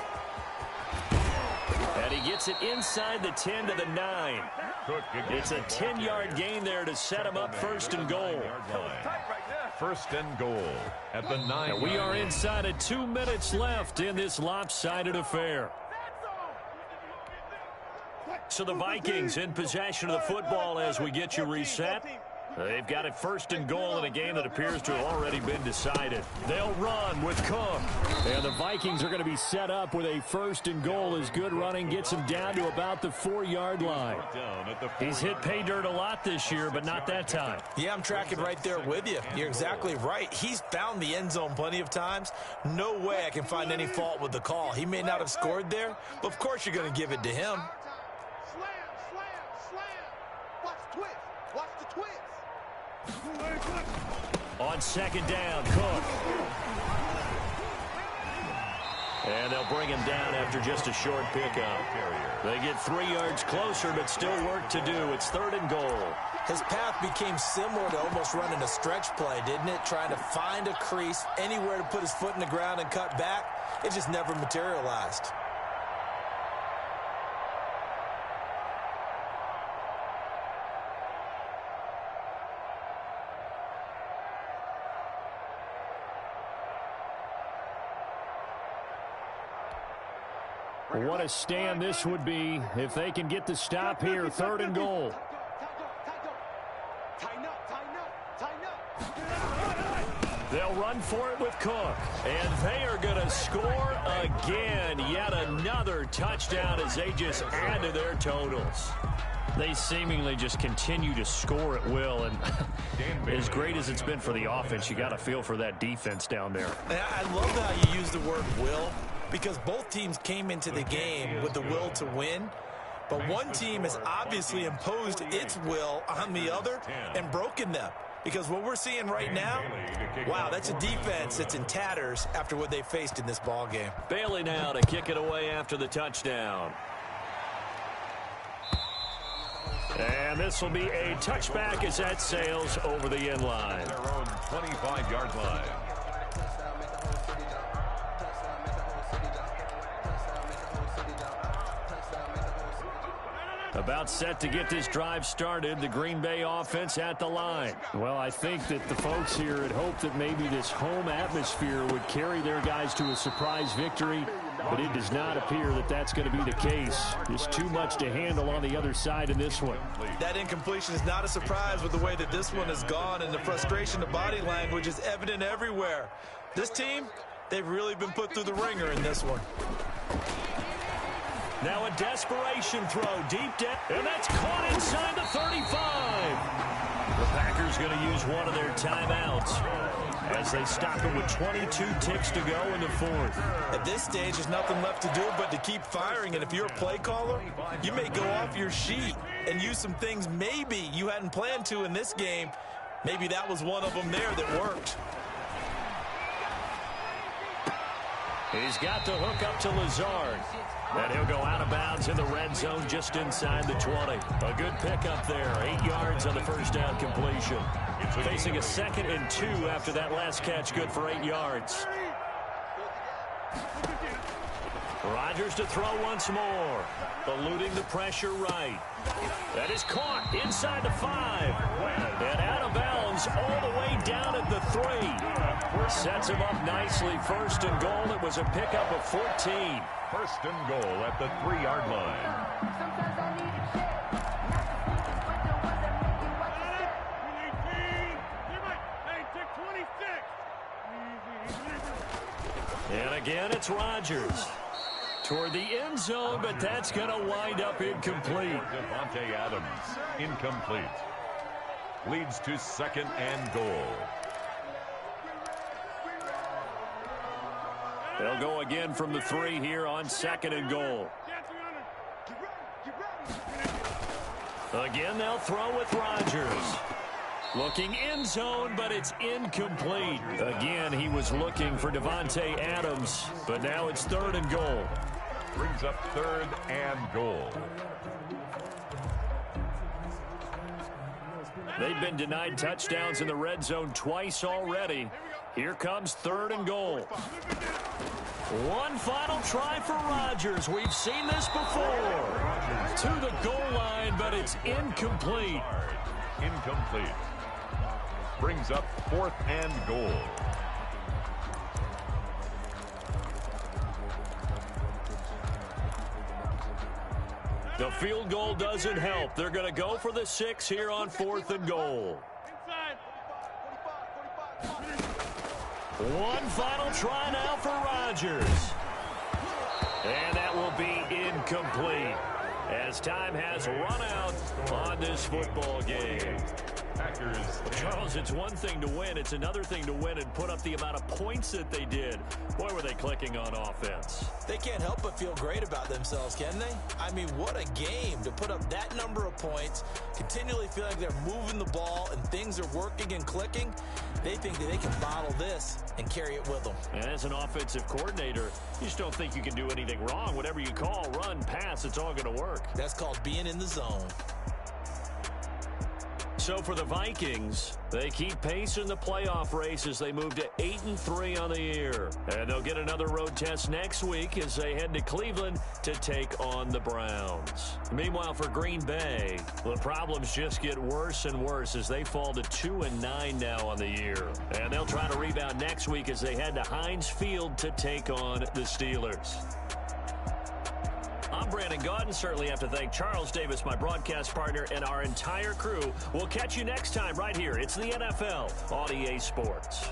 And he gets it inside the 10 to the 9. It's a 10-yard gain there to set him up 1st and goal. 1st and goal at the 9. And we are inside of 2 minutes left in this lopsided affair. So the Vikings in possession of the football as we get you reset. They've got it 1st and goal in a game that appears to have already been decided. They'll run with Cook. And the Vikings are going to be set up with a 1st and goal as good running gets him down to about the 4-yard line. He's hit pay dirt a lot this year, but not that time. Yeah, I'm tracking right there with you. You're exactly right. He's found the end zone plenty of times. No way I can find any fault with the call. He may not have scored there, but of course you're going to give it to him. On 2nd down, Cook. And they'll bring him down after just a short pickup. They get 3 yards closer, but still work to do. It's 3rd and goal. His path became similar to almost running a stretch play, didn't it? Trying to find a crease, anywhere to put his foot in the ground and cut back. It just never materialized. What a stand this would be if they can get the stop here. 3rd and goal. They'll run for it with Cook. And they are going to score again. Yet another touchdown as they just add to their totals. They seemingly just continue to score at will. And as great as it's been for the offense, you got to feel for that defense down there. I love how you use the word will, because both teams came into the game with the will to win. But one team has obviously imposed its will on the other and broken them. Because what we're seeing right now, wow, that's a defense that's in tatters after what they faced in this ball game. Bailey now to kick it away after the touchdown. And this will be a touchback as that sails over the end line. Their own 25-yard line. A About set to get this drive started, the Green Bay offense at the line. Well, I think that the folks here had hoped that maybe this home atmosphere would carry their guys to a surprise victory, but it does not appear that that's going to be the case. There's too much to handle on the other side in this one. That incompletion is not a surprise with the way that this one has gone, and the frustration, the body language is evident everywhere. This team, they've really been put through the ringer in this one. Now a desperation throw deep down, and that's caught inside the 35. The Packers going to use one of their timeouts as they stop it with 22 ticks to go in the fourth. At this stage, there's nothing left to do but to keep firing, and if you're a play caller, you may go off your sheet and use some things maybe you hadn't planned to in this game. Maybe that was one of them there that worked. He's got the hook up to Lazard. And he'll go out of bounds in the red zone just inside the 20. A good pickup there. 8 yards on the first down completion. Facing a 2nd and 2 after that last catch. Good for 8 yards. Rodgers to throw once more. Eluding the pressure right. That is caught inside the 5. And out of bounds all the way down at the 3. Sets him up nicely. 1st and goal. It was a pickup of 14. 1st and goal at the 3-yard line. And again, it's Rodgers. Toward the end zone, but that's going to wind up incomplete. Devontae Adams, incomplete. Leads to 2nd and goal. They'll go again from the 3 here on 2nd and goal. Again, they'll throw with Rodgers. Looking end zone, but it's incomplete. Again, he was looking for Devontae Adams, but now it's 3rd and goal. Brings up 3rd and goal. They've been denied touchdowns in the red zone twice already. Here comes 3rd and goal. One final try for Rodgers. We've seen this before. To the goal line, but it's incomplete. Incomplete. Brings up 4th and goal. The field goal doesn't help. They're going to go for the 6 here on 4th and goal. One final try now for Rodgers. And that will be incomplete as time has run out on this football game. Packers. Charles, it's one thing to win. It's another thing to win and put up the amount of points that they did. Boy, were they clicking on offense. They can't help but feel great about themselves, can they? I mean, what a game to put up that number of points, continually feel like they're moving the ball and things are working and clicking. They think that they can bottle this and carry it with them. And as an offensive coordinator, you just don't think you can do anything wrong. Whatever you call, run, pass, it's all going to work. That's called being in the zone. So for the Vikings, they keep pace in the playoff race as they move to 8-3 on the year. And they'll get another road test next week as they head to Cleveland to take on the Browns. Meanwhile, for Green Bay, the problems just get worse and worse as they fall to 2-9 now on the year. And they'll try to rebound next week as they head to Heinz Field to take on the Steelers. I'm Brandon Gaudin. Certainly have to thank Charles Davis, my broadcast partner, and our entire crew. We'll catch you next time right here. It's the NFL on EA Sports.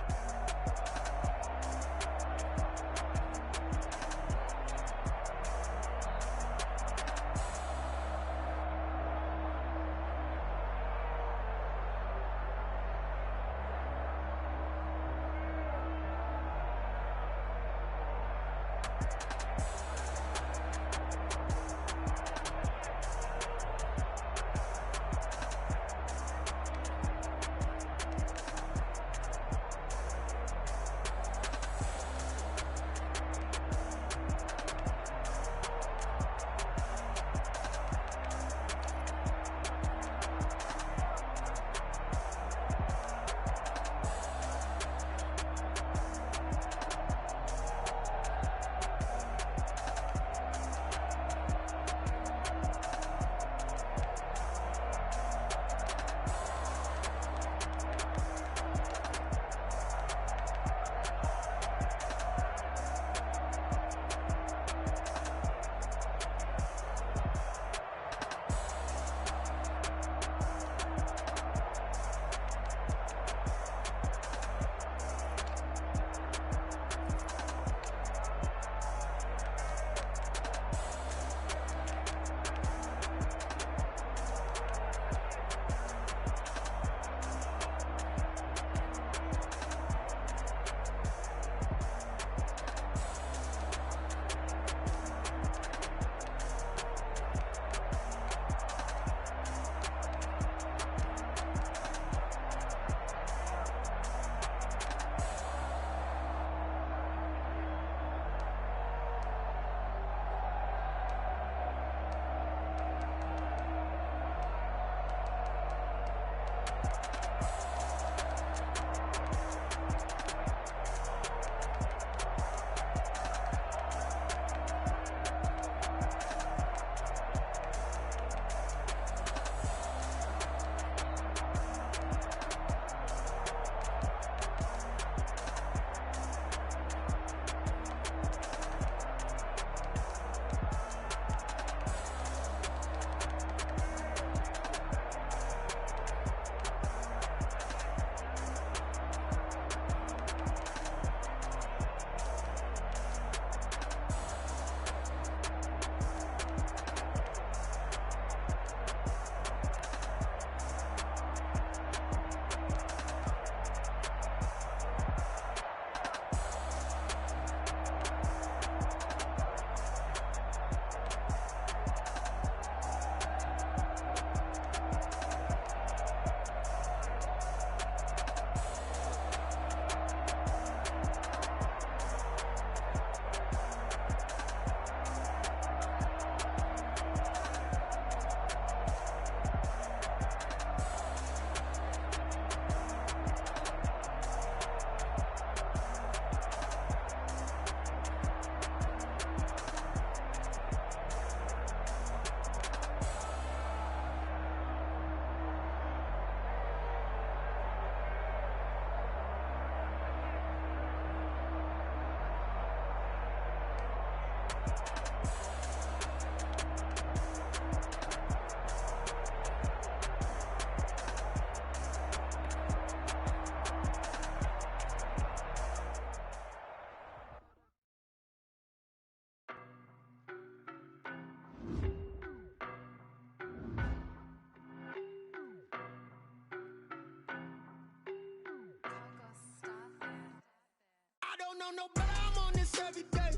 don't know, but I'm on this every day.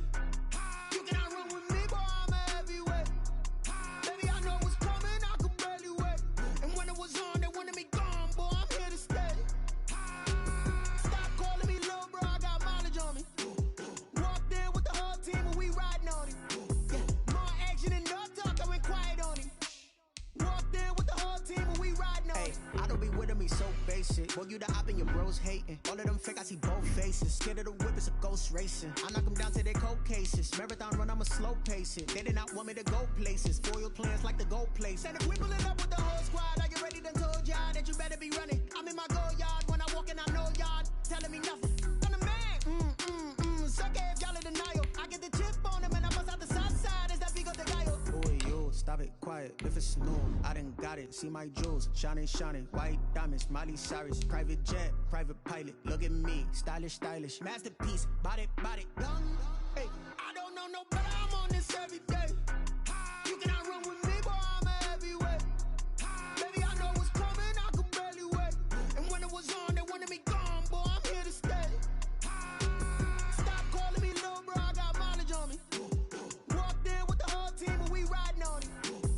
You cannot run with me, boy, I'm a heavyweight. Baby, I know what's coming, I could barely wait. And when it was on, they wanted me gone, boy, I'm here to stay. Stop calling me little bro, I got mileage on me. Walked in with the whole team and we riding on it. Yeah, more action and no talk, I went quiet on it. Walked in with the whole team and we riding on it. I don't be with me so basic. Boy, you the op and your bros hating. All of them fake, I see both faces. Scared of the whip, it's a ghost racing. I knock them down to their cold cases. Marathon run, I'ma slow pace it. They did not want me to go places. Foil plans like the gold place. And if we pulling up with the whole squad, are you ready? Done told y'all that you better be running. I'm in my go yard. When I walk in, I know y'all telling me nothing. I'm the man. Suck it if y'all in denial. I get the chip on them and I bust out the south side. Is that Vigo de Gallo? Boy, yo, stop it, quiet. If it's new, I done got it. See my jewels, shining, shining. White diamonds, Miley Cyrus. Private jet, private pilot. Look at me, stylish, stylish. Masterpiece, body, body. Young, hey, I don't know, but I'm on this every day. You cannot run with me, boy, I'm a heavyweight. Baby, I know what's coming, I could barely wait. And when it was on, they wanted me gone, boy, I'm here to stay. Stop calling me little bro, I got mileage on me. Walked in with the whole team and we riding on it.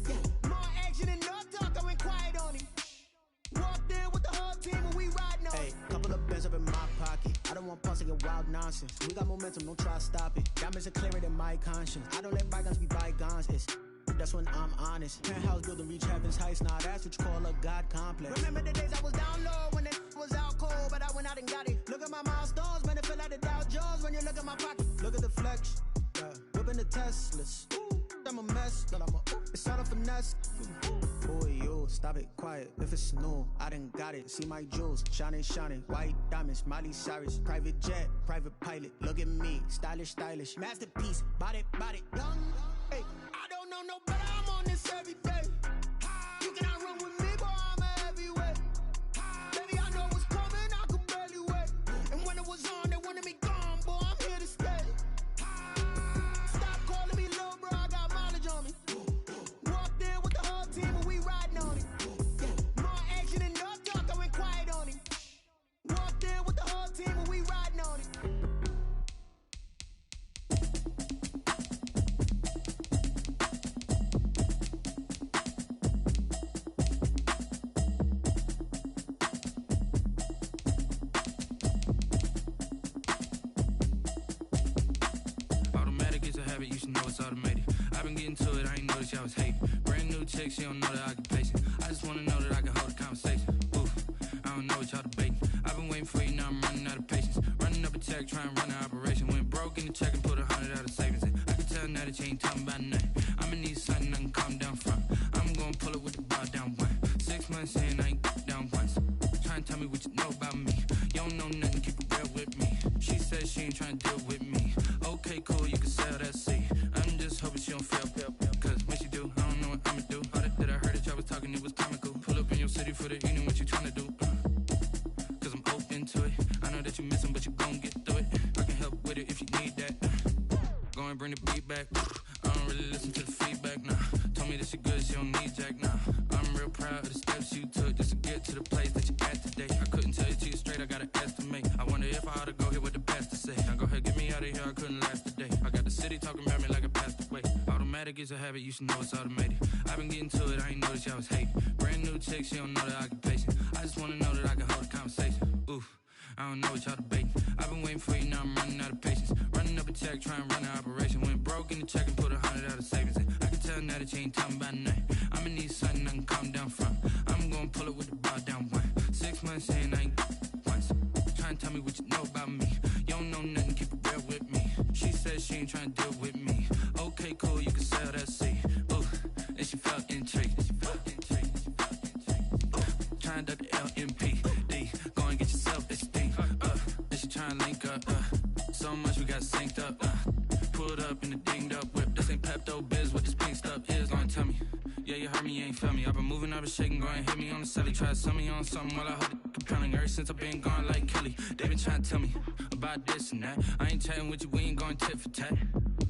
Yeah, more action and no talk, I went quiet on it. Walked in with the whole team and we riding on it. hey, couple of bands up in my pocket. I don't want pause to get wild nonsense. We got momentum, don't try to stop it. Diamonds are clearer than my conscience. I don't let bygones be bygones. It's that's when I'm honest. Penthouse building reach heaven's heights. Nah, that's what you call a God complex. Remember the days I was down low when it was out cold, but I went out and got it. Look at my milestones, man, it feel like the Dow Jones when you look at my pocket. Look at the flex, whipping the Teslas. I'm a mess, but I'm a it's all a finesse. Boy, yo, stop it, quiet. If it's new, I done got it. See my jewels, shining, shining. White diamonds, Miley Cyrus. Private jet, private pilot. Look at me, stylish, stylish. Masterpiece, body, body. Young, hey, I don't know, but I'm on this every day. You cannot run with me, boy, I'm a heavyweight. Baby, I know what's coming, I could barely wait. And when it was on, they wanted me gone, boy, I'm here to stay. Stop calling me little bro, I got mileage on me. Walked in with the whole team and we riding on it. Yeah, more action and no talk, I went quiet on it. Walked in with the whole team and we riding on it. Automatic is a habit, you should know it's automated. I've been getting to it, I ain't noticed y'all was hating. Brand new chick, she don't know the occupation. I just wanna know that I can hold a conversation. Oof, I don't know what y'all debating. I've been waiting for you, now I'm running out of patience. Running up a check, trying to run an operation. Went broke in the check and put 100 out of savings in. I can tell now that you ain't talking about nothing. I'ma need something I can calm down from. I'm gonna pull it with the bar down one. 6 months in, I ain't down once. Trying to tell me what you know about me. You don't know nothing, keep it real with me. She said she ain't trying to deal with me. Okay, cool, you can sell that seed. I'm just hoping she don't fail. Cause when she do, I don't know what I'ma do. All that I heard that y'all was talking, it was comical. Pull up in your city for the evening, what you trying to do? Cause I'm open to it. I know that you missing, but you gon' get through it. I can help with it if you need that. Go and bring the beat back. I don't really listen to the feedback, nah. Told me that she good, she don't need jack, nah. I'm real proud of the steps you took just to get to the place that you at today. I couldn't tell you to you straight, I gotta estimate. I wonder if I ought to go here with the pastor say. Now go ahead, get me out of here, I couldn't last today. I got the city talking about me like I passed away. Automatic is a habit, you should know it's automated. I've been getting to it, I ain't noticed y'all was hating. Brand new chick, she don't know the occupation. I just wanna know that I can hold a conversation. Oof, I don't know what y'all debating. I've been waiting for you, now I'm running out of patience. Running up a check, trying to run an operation. Went broke in the check and put 100 out of savings in. I can tell now that you ain't talking about nothing. I'ma need something I can calm down from. I'm gonna pull it with the bar down one. 6 months in, I ain't once. Trying to tell me what you know about me. You don't know nothing, keep it real with me. She said she ain't trying to deal with me. Okay, cool, you can sell that seed. Ooh, and she felt intrigued. Trying to duck the LMPD. Go and get yourself esteem. And she trying to link up. So much we got synced up. pulled up in the dinged up whip. This ain't Pepto-Biz, what this pink stuff is, gonna tell me. Yeah, you heard me, you ain't felt me. I've been moving, I've been shaking, go and hit me on the celly. Try to sell me on something while I hold it compelling. Ever since I've been gone like Kelly, they been trying to tell me about this and that. I ain't chatting with you, we ain't going tit for tat.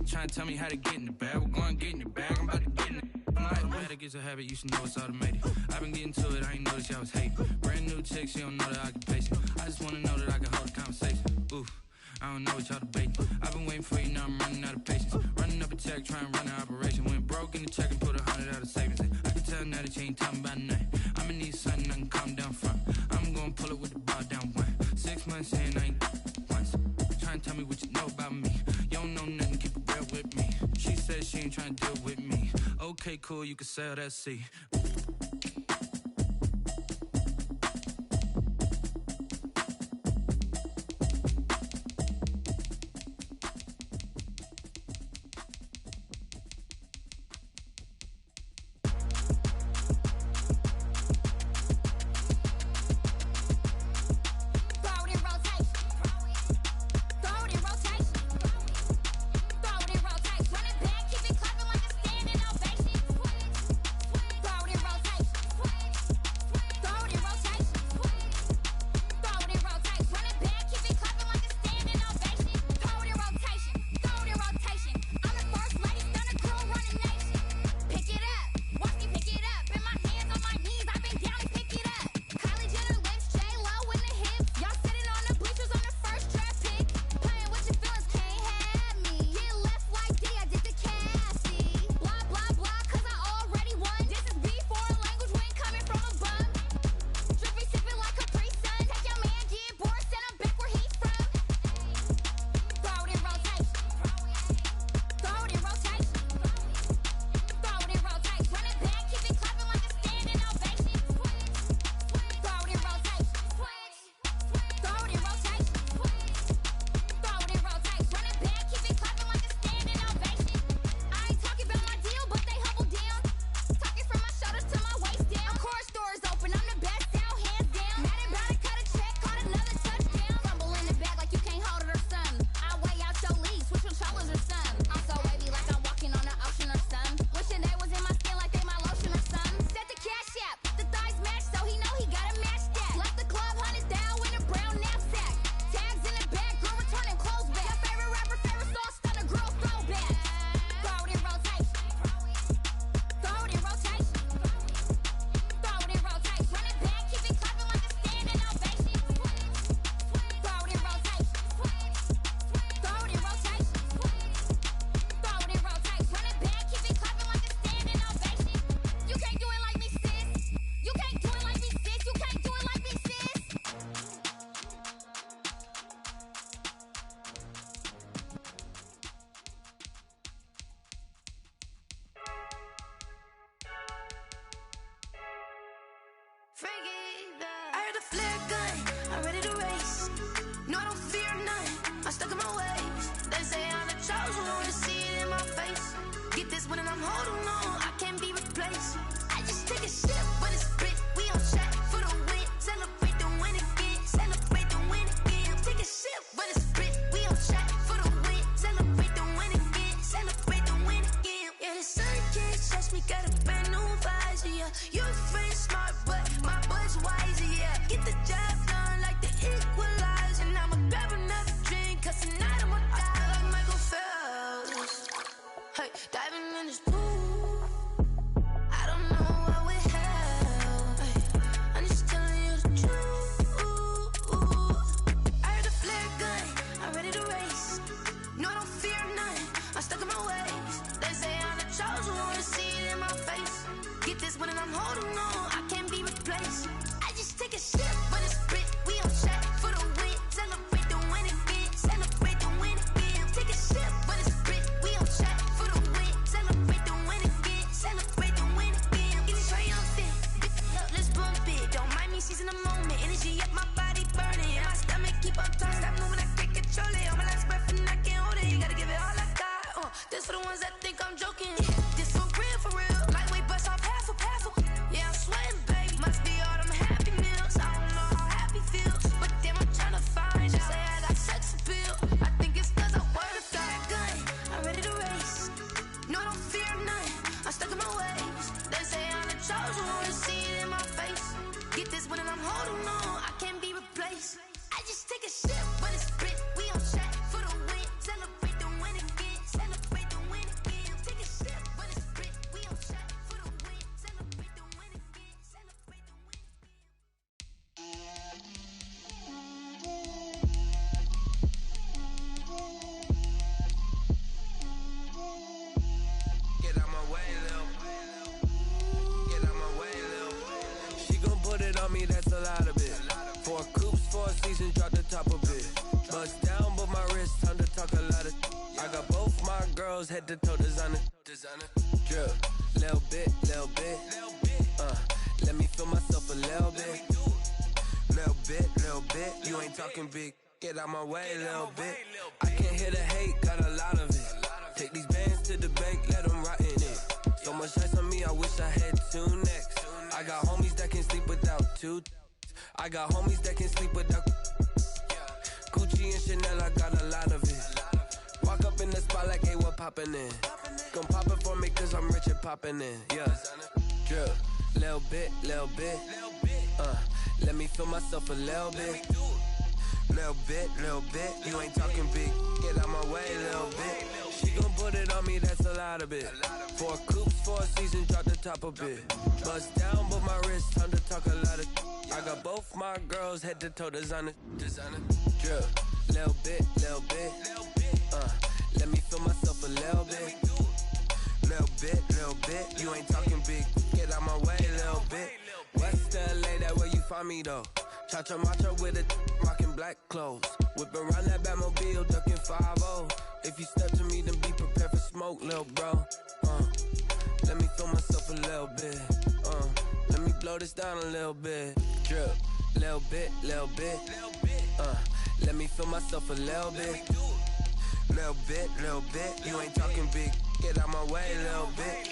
Trying to tell me how to get in the bag, we're going to get in the bag, I'm about to get in it. Automatic is a habit, you should know it's automated. I've been getting to it, I ain't noticed y'all was hating. Brand new chick, she don't know the occupation. I just wanna know that I can hold a conversation. Oof, I don't know what y'all debating. I've been waiting for you, now I'm running out of patience. Running up a check, trying to run an operation. Went broke in the check and put 100 out of savings in. I can tell now that you ain't talking about nothing. I'ma need something I can calm down front. I'm gonna pull it with the bar down one. 6 months in, I ain't once. Trying to tell me what you know about me. You don't know nothing, keep it real with me. She said she ain't trying to deal with me. Okay, cool, you can sell that seed. Throw it in rotation. girls head to toe designer. Drip, little bit. Let me feel myself a little bit. Little bit. You ain't talking big. Get out my way, little bit. I can't hear the hate, got a lot of it. Take these bands to the bank, let them rot in it. So much ice on me, I wish I had two necks. I got homies that can sleep without two. I got homies that can sleep without Gucci and Chanel, I got a lot of it. Walk up in the spot like, hey, what poppin' in? Gon' pop it for me cause I'm rich and poppin' in. Yeah, drip, little bit. Let me feel myself a little bit. Little bit. You ain't talking big. Get out my way, little bit. She gon' put it on me, that's a lot of it. 4 coops, 4 seasons, drop the top a bit. Bust down, but my wrist, time to talk a lot of. I got both my girls head to toe designer. Drip, little bit. Let me feel myself a little bit. Little bit. You ain't talking big. Get out my way, little bit. West LA, that where you find me though. Cha-cha macha with a rockin' black clothes. Whip around that Batmobile, ducking 5-0. If you step to me, then be prepared for smoke, little bro. Let me feel myself a little bit. Let me blow this down a little bit. Drip, little bit. Let me feel myself a little bit. Little bit. You ain't talking big. Get out my way, little bit.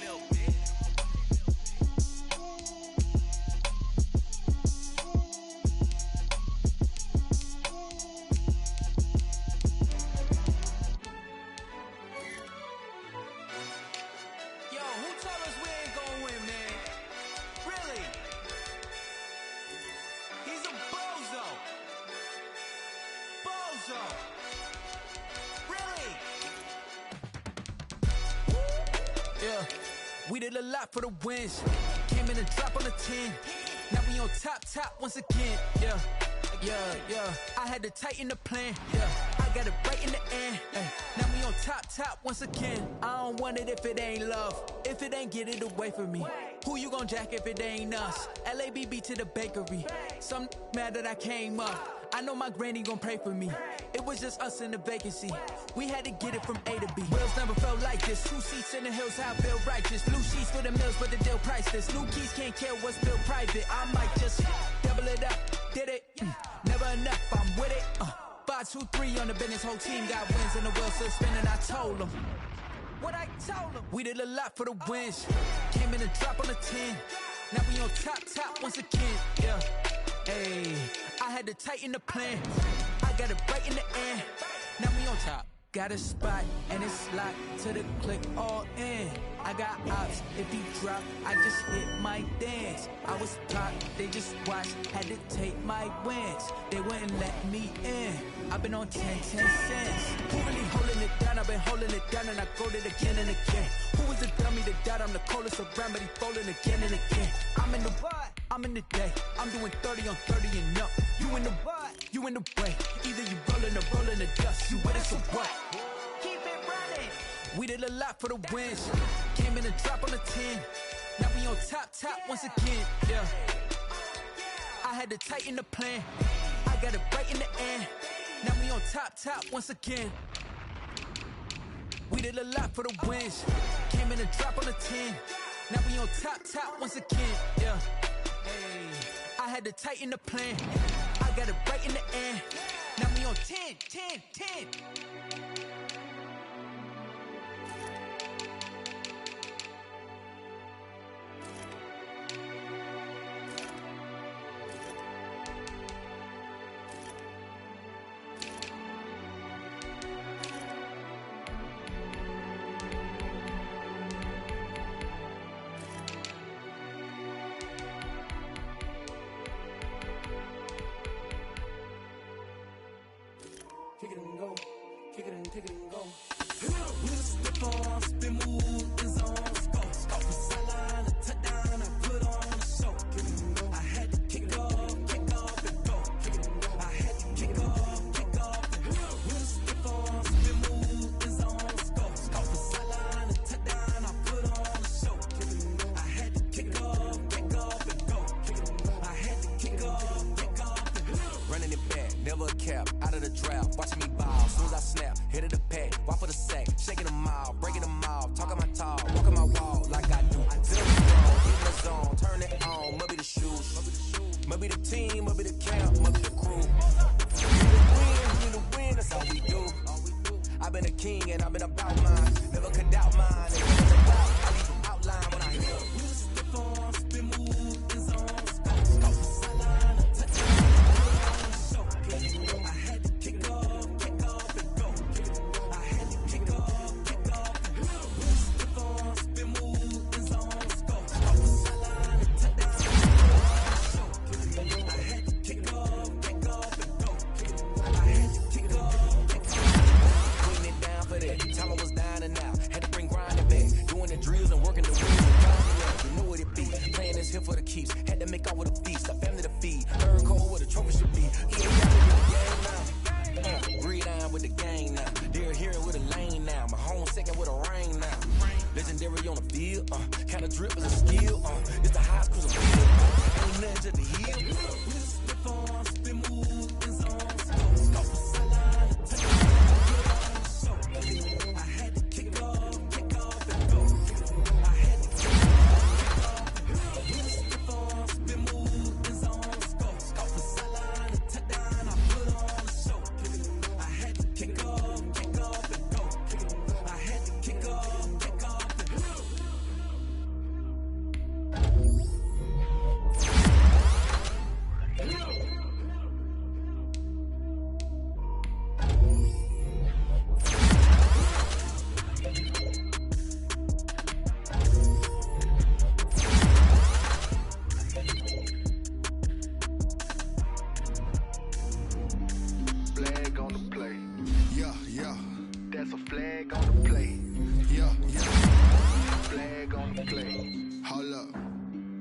We did a lot for the wins. Came in and drop on the 10. Now we on top once again. Yeah. I had to tighten the plan. Yeah. I got it right in the end. Now we on top once again. I don't want it if it ain't love. If it ain't, get it away from me. Who you gon' jack if it ain't us? LABB to the bakery. Some mad that I came up. I know my granny gon' pray for me. It was just us in the vacancy. We had to get it from A to B. Wheels never felt like this. 2 seats in the hills, I feel righteous. Blue sheets for the mills, but the deal priceless. New keys can't care what's built private. I might just double it up. Did it? Never enough, I'm with it. 5, 2, 3 on the business. Whole team got wins and the wheels still spinning. I told them what I told them. We did a lot for the wins. Came in and drop on the 10. Now we on top once again. Yeah. Hey, I had to tighten the plan. I got it right in the end. Now we on top. Got a spot and it's locked to the click all in. I got ops, if he drop, I just hit my dance. I was top, they just watched, had to take my wins. They wouldn't let me in. I've been on 10 cents. Who really holding it down? I've been holding it down and I go it again and again. Who was the dummy that died? I'm the coldest around, but he folding again and again. I'm in the what? I'm in the day. I'm doing 30 on 30 and up. You in the what? You in the way. Either you rolling or rolling the dust. You with it, so what? Keep it running. We did a lot for the wins. Came in and drop on the 10. Now we on top once again. Yeah. I had to tighten the plan. I got it right in the end. Now we on top once again. We did a lot for the wins. Came in and drop on the 10. Now we on top once again. Yeah. Hey, I had to tighten the plan. I got it right in the end. Now we on 10. Kick it and go, kick it and take it and go. We just step on, spin, move, and zone. Go, from sideline to touchdown, I put on a show. Kick it and go. I had to kick off and go. Kick it and go. I had to kick off and go. We just step on, spin, move, and zone. Go, from sideline to touchdown, I put on a show. Kick it and go. I had to kick off and go. Kick it and go. I had to kick off and go. Running it back, never a cap, out of the draft. Watching me ball, soon as I snap, hit of the pack, walk for the sack, shaking them all, breaking them king and I've been about mine. Never could doubt mine. It was about, I leave an outline when I hear. Step on, spin, move, and zone. Scout the sideline, a touchdown, put on a show. I had to kick off and go. I had to kick off and go. Step on, spin, move, and zone. Scout the sideline, a touchdown, put on a show. I had to kick off and go. I had to kick off and go. Putting it down for that. Time I was down and out. Had to bring grinding back. Doing the drills and working the wheels and grinding up. You know what it be. Playing this here for the keeps. Had to make off with a feast. A family to feed. Third cold where the trophy should be. Yeah, breathe down with the gang now. They're here with a lane now. My home second with a rain now. Legendary on the field. Kind of drip is a skill. It's the highest cruise of field. Ain't nothing to the hill. Step on, spin, move, and zone. Scout the sideline, a touchdown, put on a show. I had to kick off and go. I had to kick off and go. Step on, spin, move, and zone. Scout the sideline, a touchdown, I put on a show. I had to kick off and go. I had to kick off and go. Flag on the play. Yeah. That's a flag on the play. Yeah. Flag on the play. Hold up.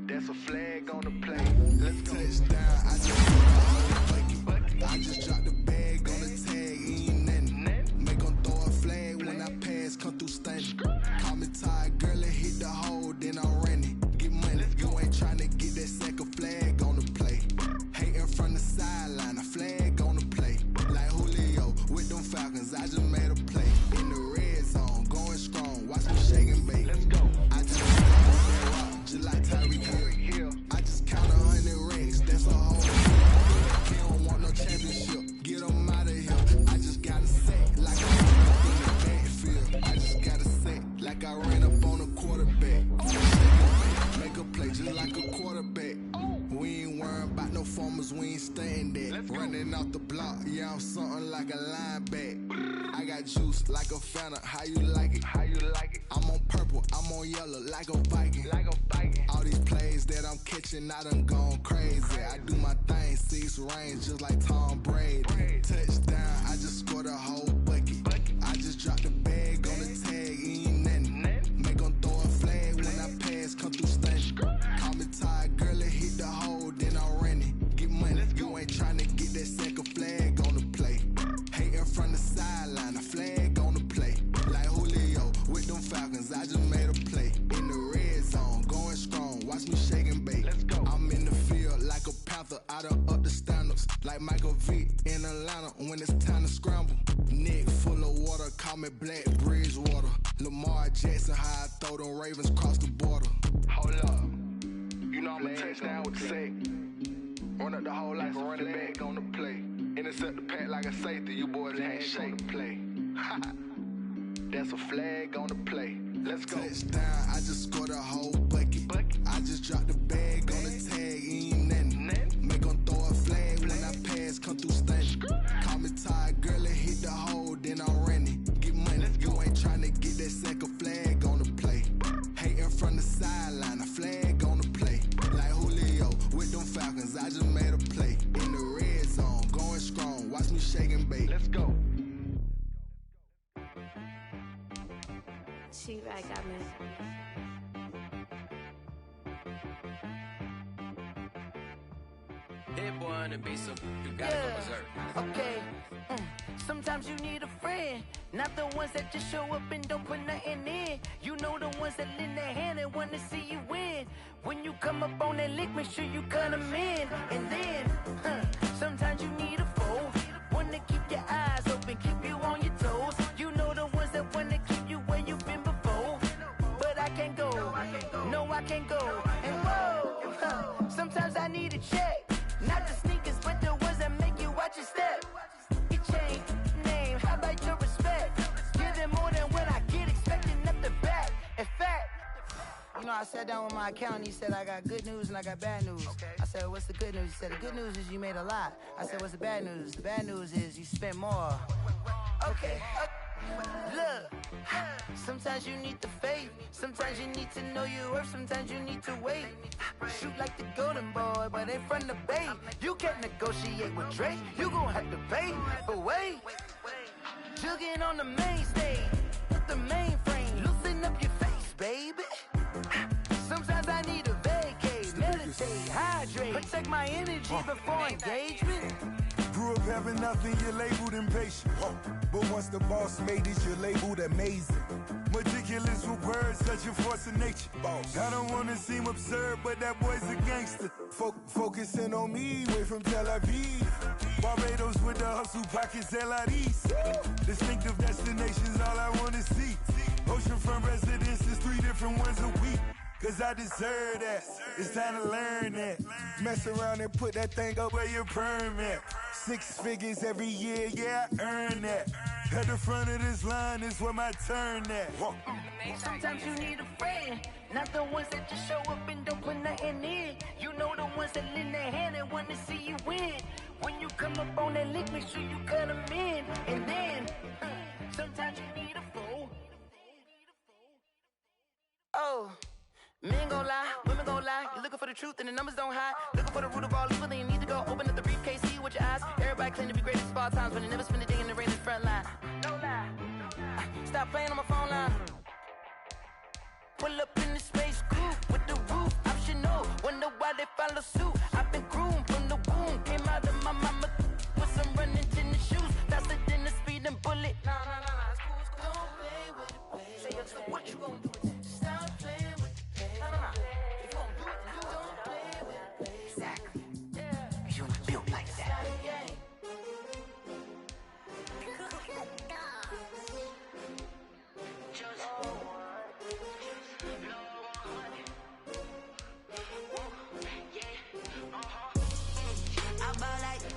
That's a flag on the play. Let's go. Touchdown. I just put a whole bucket. I just dropped the bag on the tag. Ain't nothing. Make 'em throw a flag when I pass. Come through stunning. Call me tired, girl. It hit the hole, then I'm running. Get money. You ain't tryna get that second flag on the play. Hating from the sideline. A flag on the play. Like Julio with them Falcons. I just made a play. In the red zone. Going strong. Watch me shake and bake. Let's go. I just just like Tyreek Hill. I just count 100 racks, that's a whole deal. He don't want no championship, get him out of here. I just got a sack like I ran up in the backfield. I just got a sack like I ran up on a quarterback. Make a play just like a quarterback. We ain't worrying about no formers, we ain't staying there. Running off the block, yeah, I'm something like a linebacker. I got juice like a Fanta, how you like it? I'm on purple, I'm on yellow like a Viking. All these plays that I'm catching, I done gone crazy. I do my thing, 6 range just like Tom Brady. Touchdown, I just scored a whole bucket. I just dropped the bag on the tag, ain't nothing. Make 'em throw a flag when I pass, come through stunning. Call me tired, girl, it hit the hole, then I'm running. Get money, you ain't tryna get that second flag on the play. Hating from the sideline, a flag on the play. Like Julio with them Falcons, I just made a play. In the red zone, going strong, watch me shake and bake. Let's go. I'm in the field like a Panther, I done up the standards. Like Michael Vick in Atlanta when it's time to scramble. Neck full of water, call me Black Bridgewater. Lamar Jackson, how I throw them Ravens cross the border. Hold up, you know I'm a touchdown with the sack. Run up the hole like a running back on the play. Intercept the pack like a safety, you boys ain't shake the play. That's a flag on the play. Let's go. Touchdown, I just scored a whole bucket. I just dropped the bag on the tag, ain't nothing. Make 'em throw a flag when I pass, come through stunning. Call me tired, girl, it hit the hole, then I'm running. Get money, you ain't tryna get that second flag on the play. Hating from the sideline, a flag on the play. Like Julio with them Falcons, I just made a play. In the red zone, going strong, watch me shake and bake. Let's go. She right got me. Hit boy on the beat, so you gotta go berserk. Okay. Sometimes you need a friend, not the ones that just show up and don't put nothing in. You know the ones that lend their hand and wanna see you win. When you come up on that lick, make sure you cut them in. And then, sometimes you need a foe, one to keep your eyes open, keep you on your toes. You know the ones that wanna keep you where you've been before. But I can't go, no I can't go. And whoa, sometimes I need a check. Not the sneakers, but the ones that make you watch your step. You change name, how about your respect? Give know, I sat down with my accountant. He said, I got good news and I got bad news. Okay. I said, what's the good news? He said, the good news is you made a lot. I said, what's the bad news? The bad news is you spent more. Okay. Look, sometimes you need the faith. Sometimes you need to know your worth. Sometimes you need to wait. Shoot like the golden boy, but ain't from the bay. You can't negotiate with Drake. You gon' have to pay. But wait, jugging on the main stage with the mainframe. Loosen up your face, baby. Sometimes I need a vacate, meditate, hydrate, protect my energy before engagement. Grew up having nothing, you're labeled impatient. But once the boss made it, you're labeled amazing. Meticulous with words, such a force of nature. I don't wanna seem absurd, but that boy's a gangster. Focusing on me, way from Tel Aviv. Barbados with the hustle pockets, LIDs. Distinctive destinations, all I wanna see. Oceanfront residences, 3 different ones a week. Cause I deserve that, it's time to learn that. Mess around and put that thing up where your permit. 6 figures every year, yeah, I earn that. At the front of this line is where my turn at. Sometimes you need a friend, not the ones that just show up and don't put nothing in. You know the ones that lend their hand and want to see you win. When you come up on that lick, make sure you cut them in. And then, sometimes you need a fool. Oh. Men gon' lie, women gon' lie. You're looking for the truth and the numbers don't hide. Looking for the root of all evil, then you need to go open up the briefcase, see with your eyes. Everybody claim to be great at all times, but they never spend a day in the rain in the front line. No lie. Stop playing on my phone line. Pull up in the space coupe with the roof optional. Wonder why they follow suit. I've been groomed from the womb. Came out of my mama with some running tennis shoes. Faster than the speeding bullet. Nah, it's cool. Don't play with it, baby. Say, what you gon' do? Stop playing. If you gon' do it, then don't play with it. Exactly. Cause you was built like that.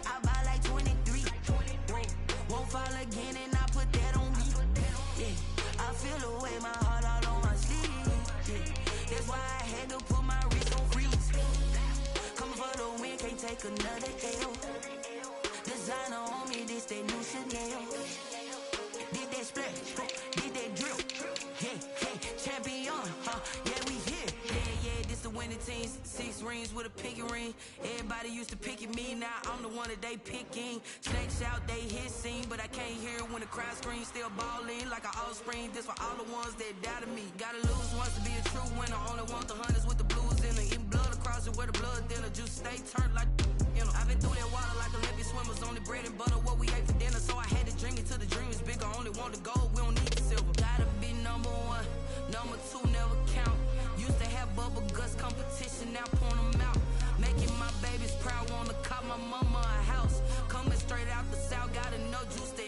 I buy like 23. Won't fall again and I put that on me. Yeah, I feel the way my heart all on my sleeve. Yeah. That's why I had to put my wrist on freeze. Coming for the win, can't take another L. Designer on me, this that new Chanel. Did that splash, did that drill. Yeah, champion, yeah, we here. Yeah, this the winning team. 6 rings with a pinky ring. Everybody used to pick at me, now I'm the one that they picking. Snakes out, they hit scene, but I can't hear it when the crowd screams. Still balling like an offspring. This for all the ones that doubted me. Gotta lose once to be a true winner. Only want the hunters with the blues in it. Eating blood across it where the blood dinner. Juice stay turned like, you know. I've been through that water like Olympic swimmers. Only bread and butter, what we ate for dinner. So I had to dream it till the dream is bigger. Only want the gold, we don't need the silver. Gotta be number 1, number 2 never count. Used to have bubble guts competition, now point them out. Making my babies proud, wanna cop my mama a house. Coming straight out the south, got enough juice to